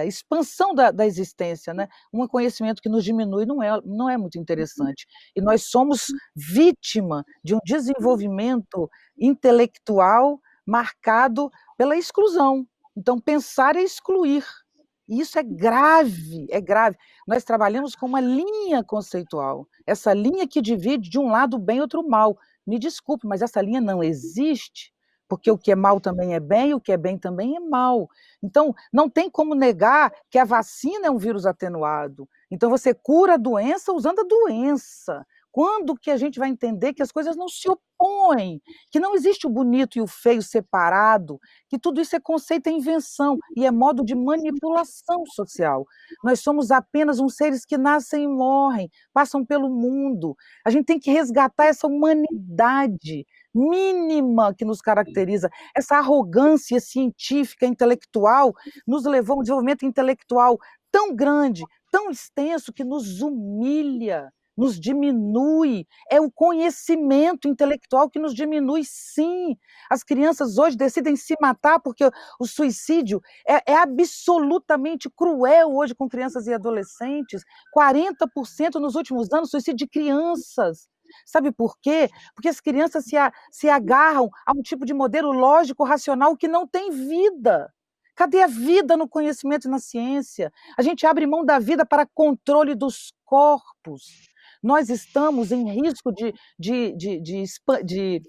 Speaker 2: expansão da existência, né? Um conhecimento que nos diminui não é muito interessante. E nós somos vítima de um desenvolvimento intelectual marcado pela exclusão. Então, pensar é excluir. E isso é grave, é grave. Nós trabalhamos com uma linha conceitual, essa linha que divide de um lado o bem e outro o mal. Me desculpe, mas essa linha não existe, porque o que é mal também é bem, o que é bem também é mal. Então, não tem como negar que a vacina é um vírus atenuado. Então, você cura a doença usando a doença. Quando que a gente vai entender que as coisas não se opõem, que não existe o bonito e o feio separado, que tudo isso é conceito, é invenção e é modo de manipulação social. Nós somos apenas uns seres que nascem e morrem, passam pelo mundo. A gente tem que resgatar essa humanidade mínima que nos caracteriza. Essa arrogância científica, intelectual, nos levou a um desenvolvimento intelectual tão grande, tão extenso, que nos humilha, nos diminui. É o conhecimento intelectual que nos diminui, sim. As crianças hoje decidem se matar porque o suicídio é absolutamente cruel hoje com crianças e adolescentes. 40% nos últimos anos suicídio de crianças. Sabe por quê? Porque as crianças se agarram a um tipo de modelo lógico, racional, que não tem vida. Cadê a vida no conhecimento e na ciência? A gente abre mão da vida para controle dos corpos. Nós estamos em risco de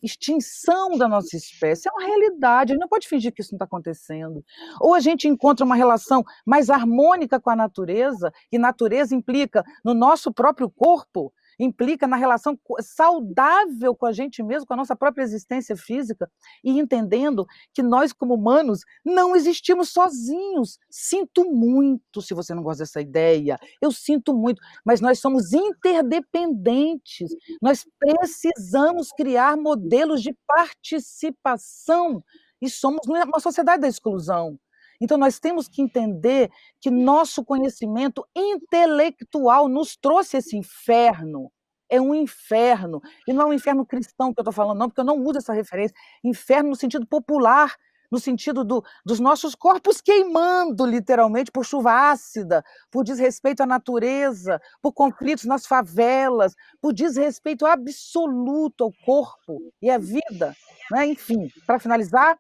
Speaker 2: extinção da nossa espécie. É uma realidade, a gente não pode fingir que isso não está acontecendo. Ou a gente encontra uma relação mais harmônica com a natureza, e natureza implica no nosso próprio corpo, implica na relação saudável com a gente mesmo, com a nossa própria existência física, e entendendo que nós, como humanos, não existimos sozinhos. Sinto muito se você não gosta dessa ideia, eu sinto muito, mas nós somos interdependentes, nós precisamos criar modelos de participação, e somos uma sociedade da exclusão. Então, nós temos que entender que nosso conhecimento intelectual nos trouxe esse inferno. É um inferno. E não é um inferno cristão que eu estou falando, não, porque eu não uso essa referência. Inferno no sentido popular, no sentido dos nossos corpos queimando, literalmente, por chuva ácida, por desrespeito à natureza, por conflitos nas favelas, por desrespeito absoluto ao corpo e à vida. Né? Enfim, para finalizar,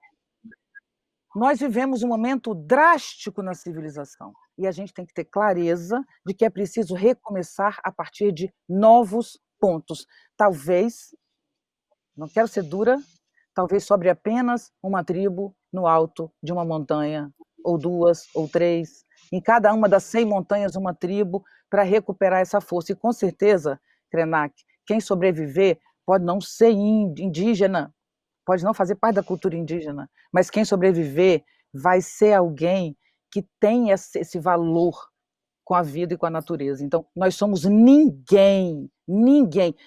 Speaker 2: nós vivemos um momento drástico na civilização e a gente tem que ter clareza de que é preciso recomeçar a partir de novos pontos. Talvez, não quero ser dura, talvez sobre apenas uma tribo no alto de uma montanha, ou duas, ou três, em cada uma das 100 montanhas uma tribo, para recuperar essa força. E com certeza, Krenak, quem sobreviver pode não ser indígena, pode não fazer parte da cultura indígena, mas quem sobreviver vai ser alguém que tem esse valor com a vida e com a natureza. Então, nós somos ninguém.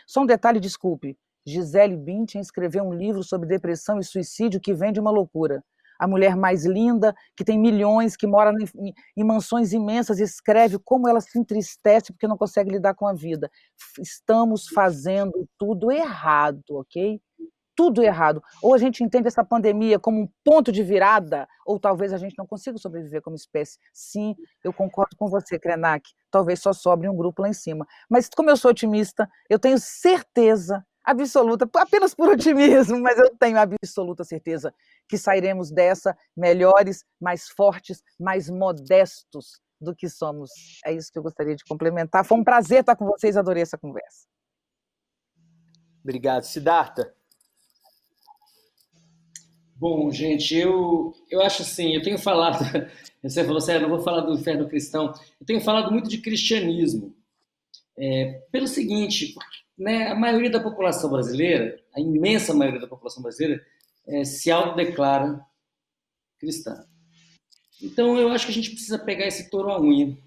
Speaker 2: Só um detalhe, desculpe, Gisele Bündchen escreveu um livro sobre depressão e suicídio que vem de uma loucura. A mulher mais linda, que tem milhões, que mora em mansões imensas, escreve como ela se entristece porque não consegue lidar com a vida. Estamos fazendo tudo errado, ok? Tudo errado. Ou a gente entende essa pandemia como um ponto de virada, ou talvez a gente não consiga sobreviver como espécie. Sim, eu concordo com você, Krenak. Talvez só sobre um grupo lá em cima. Mas como eu sou otimista, eu tenho certeza absoluta, apenas por otimismo, mas eu tenho absoluta certeza que sairemos dessa melhores, mais fortes, mais modestos, do que somos. É isso que eu gostaria de complementar. Foi um prazer estar com vocês, adorei essa conversa.
Speaker 1: Obrigado. Siddhartha?
Speaker 5: Bom, gente, eu acho assim, eu tenho falado, você falou sério, não vou falar do inferno cristão, eu tenho falado muito de cristianismo, pelo seguinte, né, a maioria da população brasileira, a imensa maioria da população brasileira, se autodeclara cristã. Então, eu acho que a gente precisa pegar esse touro à unha,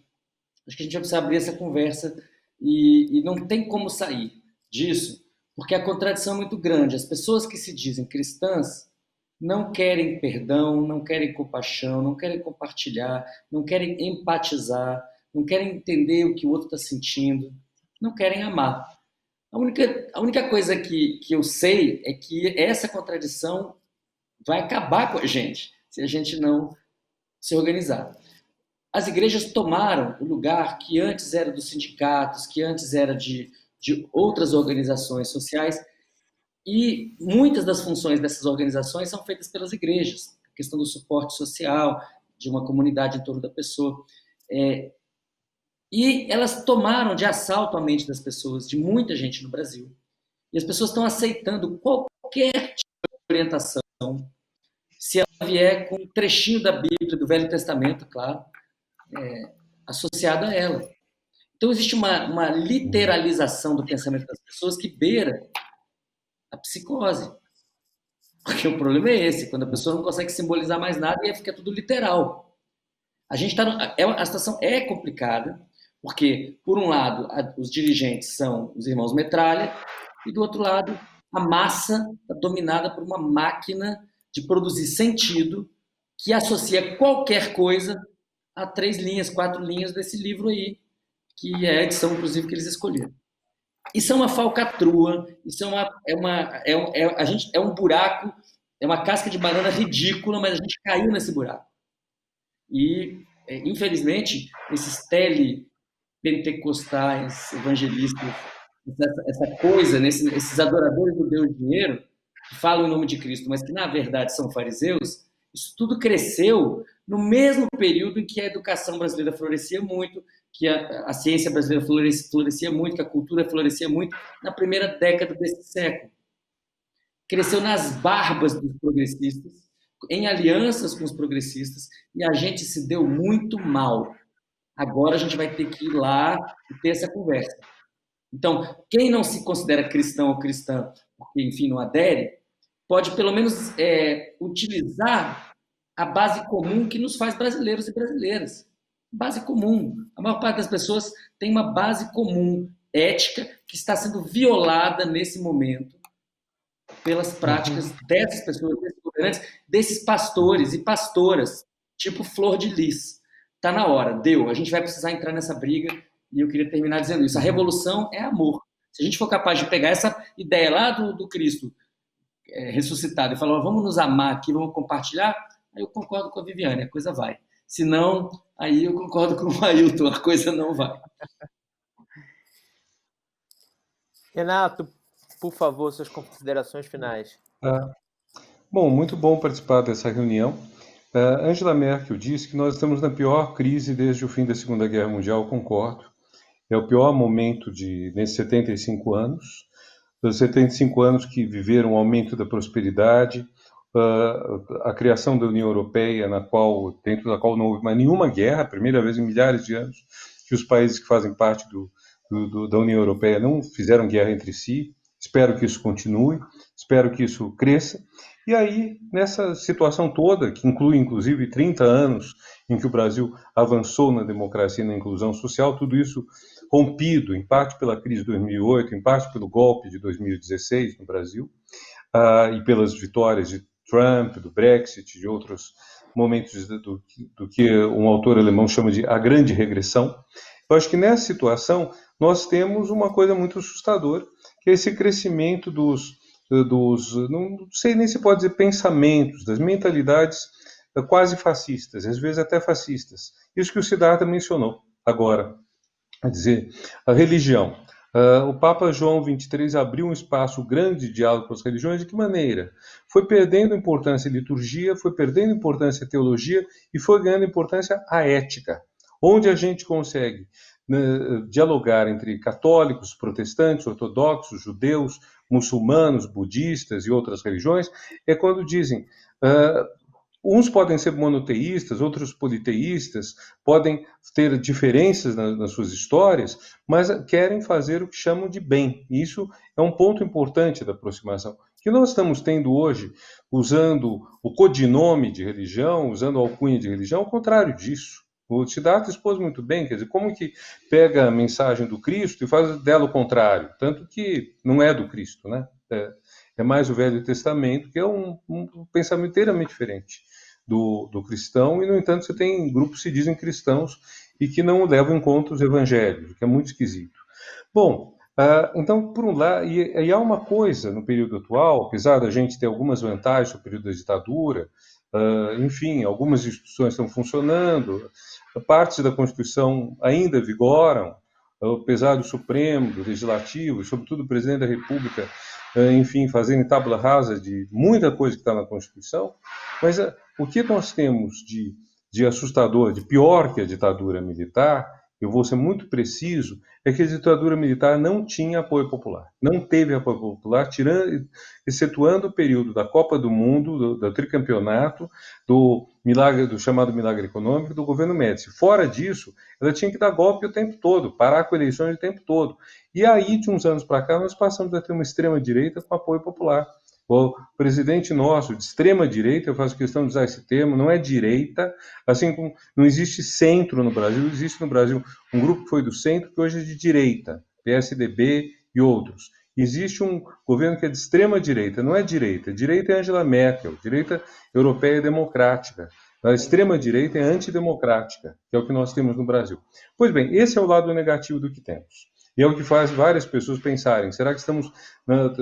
Speaker 5: acho que a gente vai precisar abrir essa conversa e não tem como sair disso, porque a contradição é muito grande. As pessoas que se dizem cristãs não querem perdão, não querem compaixão, não querem compartilhar, não querem empatizar, não querem entender o que o outro está sentindo, não querem amar. A única coisa que eu sei é que essa contradição vai acabar com a gente se a gente não se organizar. As igrejas tomaram o lugar que antes era dos sindicatos, que antes era de outras organizações sociais, e muitas das funções dessas organizações são feitas pelas igrejas. A questão do suporte social, de uma comunidade em torno da pessoa. E elas tomaram de assalto a mente das pessoas, de muita gente no Brasil. E as pessoas estão aceitando qualquer tipo de orientação, se ela vier com um trechinho da Bíblia, do Velho Testamento, claro, associado a ela. Então, existe uma literalização do pensamento das pessoas que beira a psicose. Porque o problema é esse, quando a pessoa não consegue simbolizar mais nada e aí fica tudo literal. A situação é complicada, porque, por um lado, os dirigentes são os irmãos Metralha, e, do outro lado, a massa está dominada por uma máquina de produzir sentido que associa qualquer coisa a 3 linhas, 4 linhas desse livro aí, que é a edição, inclusive, que eles escolheram. Isso é uma falcatrua, isso é um buraco, é uma casca de banana ridícula, mas a gente caiu nesse buraco. E, infelizmente, esses pentecostais, evangelistas, essa coisa, esses adoradores do Deus Dinheiro, que falam em nome de Cristo, mas que na verdade são fariseus, isso tudo cresceu no mesmo período em que a educação brasileira florescia muito, que a ciência brasileira florescia muito, que a cultura florescia muito, na primeira década desse século. Cresceu nas barbas dos progressistas, em alianças com os progressistas, e a gente se deu muito mal. Agora a gente vai ter que ir lá e ter essa conversa. Então, quem não se considera cristão ou cristã, porque, enfim, não adere, pode pelo menos utilizar a base comum que nos faz brasileiros e brasileiras. Base comum. A maior parte das pessoas tem uma base comum, ética, que está sendo violada nesse momento pelas práticas dessas pessoas, desses governantes, desses pastores e pastoras, tipo Flor de Lis. Está na hora, deu. A gente vai precisar entrar nessa briga e eu queria terminar dizendo isso. A revolução é amor. Se a gente for capaz de pegar essa ideia lá do Cristo ressuscitado e falar, vamos nos amar aqui, vamos compartilhar, aí eu concordo com a Viviane, a coisa vai. Se não, aí eu concordo com o Ailton, a coisa não vai.
Speaker 1: Renato, por favor, suas considerações finais.
Speaker 3: Bom, muito bom participar dessa reunião. Angela Merkel disse que nós estamos na pior crise desde o fim da Segunda Guerra Mundial, concordo. É o pior momento nesses 75 anos. Os 75 anos que viveram o aumento da prosperidade, a criação da União Europeia, dentro da qual não houve mais nenhuma guerra, a primeira vez em milhares de anos que os países que fazem parte da União Europeia não fizeram guerra entre si. Espero que isso continue, espero que isso cresça. E aí, nessa situação toda, que inclui inclusive 30 anos em que o Brasil avançou na democracia e na inclusão social, tudo isso rompido, em parte pela crise de 2008, em parte pelo golpe de 2016 no Brasil, e pelas vitórias de Trump, do Brexit, de outros momentos do que um autor alemão chama de a grande regressão. Eu acho que nessa situação nós temos uma coisa muito assustadora, que é esse crescimento não sei nem se pode dizer pensamentos, das mentalidades quase fascistas, às vezes até fascistas. Isso que o Siddhartha mencionou agora, quer dizer, a religião. O Papa João XXIII abriu um espaço grande de diálogo com as religiões. De que maneira? Foi perdendo importância a liturgia, foi perdendo importância a teologia e foi ganhando importância a ética. onde a gente consegue, né, dialogar entre católicos, protestantes, ortodoxos, judeus, muçulmanos, budistas e outras religiões, é quando dizem, uns podem ser monoteístas, outros politeístas, podem ter diferenças nas suas histórias, mas querem fazer o que chamam de bem. E isso é um ponto importante da aproximação. O que nós estamos tendo hoje, usando o codinome de religião, usando a alcunha de religião, é o contrário disso. O Siddhartha expôs muito bem, quer dizer, como que pega a mensagem do Cristo e faz dela o contrário, tanto que não é do Cristo, né? É mais o Velho Testamento, que é um pensamento inteiramente diferente do cristão, e, no entanto, você tem grupos que se dizem cristãos e que não levam em conta os evangelhos, o que é muito esquisito. Bom, então, por um lado, e há uma coisa no período atual, apesar da gente ter algumas vantagens no período da ditadura, enfim, algumas instituições estão funcionando, partes da Constituição ainda vigoram, apesar do Supremo, do Legislativo, sobretudo o Presidente da República, enfim, fazendo tábula rasa de muita coisa que está na Constituição, mas o que nós temos de assustador, de pior que a ditadura militar, eu vou ser muito preciso, é que a ditadura militar não tinha apoio popular, não teve apoio popular, excetuando o período da Copa do Mundo, do tricampeonato, do chamado milagre econômico do governo Médici. Fora disso, ela tinha que dar golpe o tempo todo, parar com eleições o tempo todo. E aí, de uns anos para cá, nós passamos a ter uma extrema-direita com apoio popular. O presidente nosso, de extrema-direita, eu faço questão de usar esse termo, não é direita, assim como não existe centro no Brasil, existe no Brasil um grupo que foi do centro, que hoje é de direita, PSDB e outros. Existe um governo que é de extrema-direita, não é direita, direita é Angela Merkel, direita europeia e democrática. A extrema-direita é antidemocrática, que é o que nós temos no Brasil. Pois bem, esse é o lado negativo do que temos. E é o que faz várias pessoas pensarem, será que estamos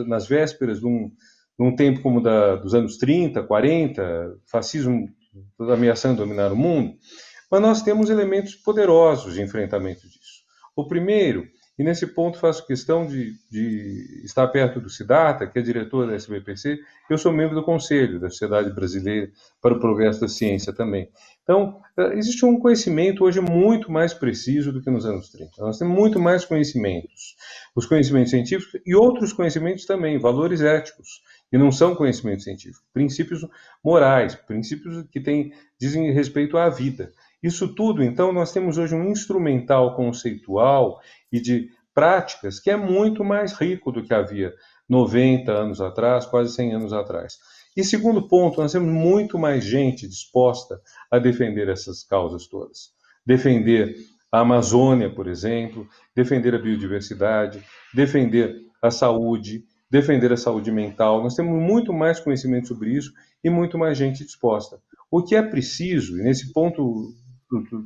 Speaker 3: nas vésperas de num tempo como dos anos 30, 40, fascismo ameaçando dominar o mundo? Mas nós temos elementos poderosos de enfrentamento disso. O primeiro, e nesse ponto faço questão de estar perto do Siddhartha, que é diretor da SBPC, eu sou membro do Conselho da Sociedade Brasileira para o Progresso da Ciência também. Então, existe um conhecimento hoje muito mais preciso do que nos anos 30. Nós temos muito mais conhecimentos, os conhecimentos científicos e outros conhecimentos também, valores éticos, que não são conhecimentos científicos, princípios morais, princípios que dizem respeito à vida. Isso tudo, então, nós temos hoje um instrumental conceitual e de práticas que é muito mais rico do que havia 90 anos atrás, quase 100 anos atrás. E segundo ponto, nós temos muito mais gente disposta a defender essas causas todas. Defender a Amazônia, por exemplo, defender a biodiversidade, defender a saúde mental. Nós temos muito mais conhecimento sobre isso e muito mais gente disposta. O que é preciso, e nesse ponto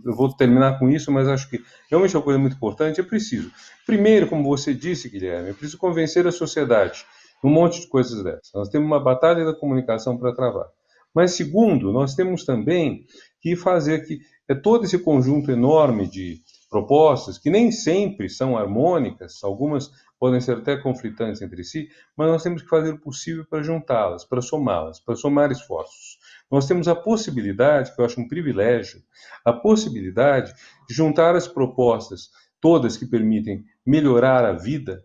Speaker 3: eu vou terminar com isso, mas acho que realmente é uma coisa muito importante, é preciso. Primeiro, como você disse, Guilherme, é preciso convencer a sociedade um monte de coisas dessas. Nós temos uma batalha da comunicação para travar. Mas, segundo, nós temos também que fazer que todo esse conjunto enorme de propostas, que nem sempre são harmônicas, algumas podem ser até conflitantes entre si, mas nós temos que fazer o possível para juntá-las, para somá-las, para somar esforços. Nós temos a possibilidade, que eu acho um privilégio, a possibilidade de juntar as propostas todas que permitem melhorar a vida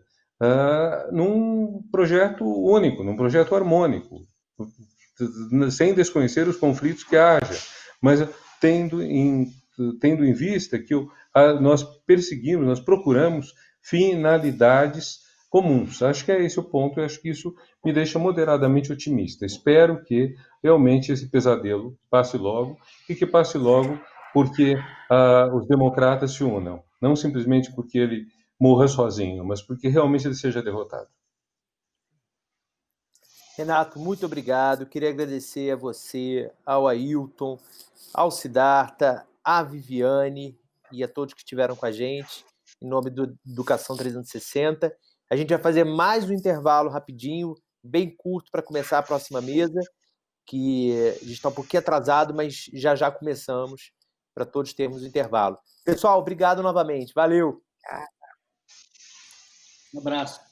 Speaker 3: num projeto único, num projeto harmônico, sem desconhecer os conflitos que haja, mas tendo em vista que nós perseguimos, nós procuramos finalidades comuns. Acho que é esse o ponto, e acho que isso me deixa moderadamente otimista. Espero que realmente esse pesadelo passe logo, e que passe logo porque os democratas se unam, não simplesmente porque ele morra sozinho, mas porque realmente ele seja derrotado.
Speaker 1: Renato, muito obrigado. Queria agradecer a você, ao Ailton, ao Siddhartha, à Viviane e a todos que estiveram com a gente, em nome do Educação 360. A gente vai fazer mais um intervalo rapidinho, bem curto, para começar a próxima mesa, que a gente está um pouquinho atrasado, mas já começamos, para todos termos o intervalo. Pessoal, obrigado novamente. Valeu!
Speaker 5: Um abraço.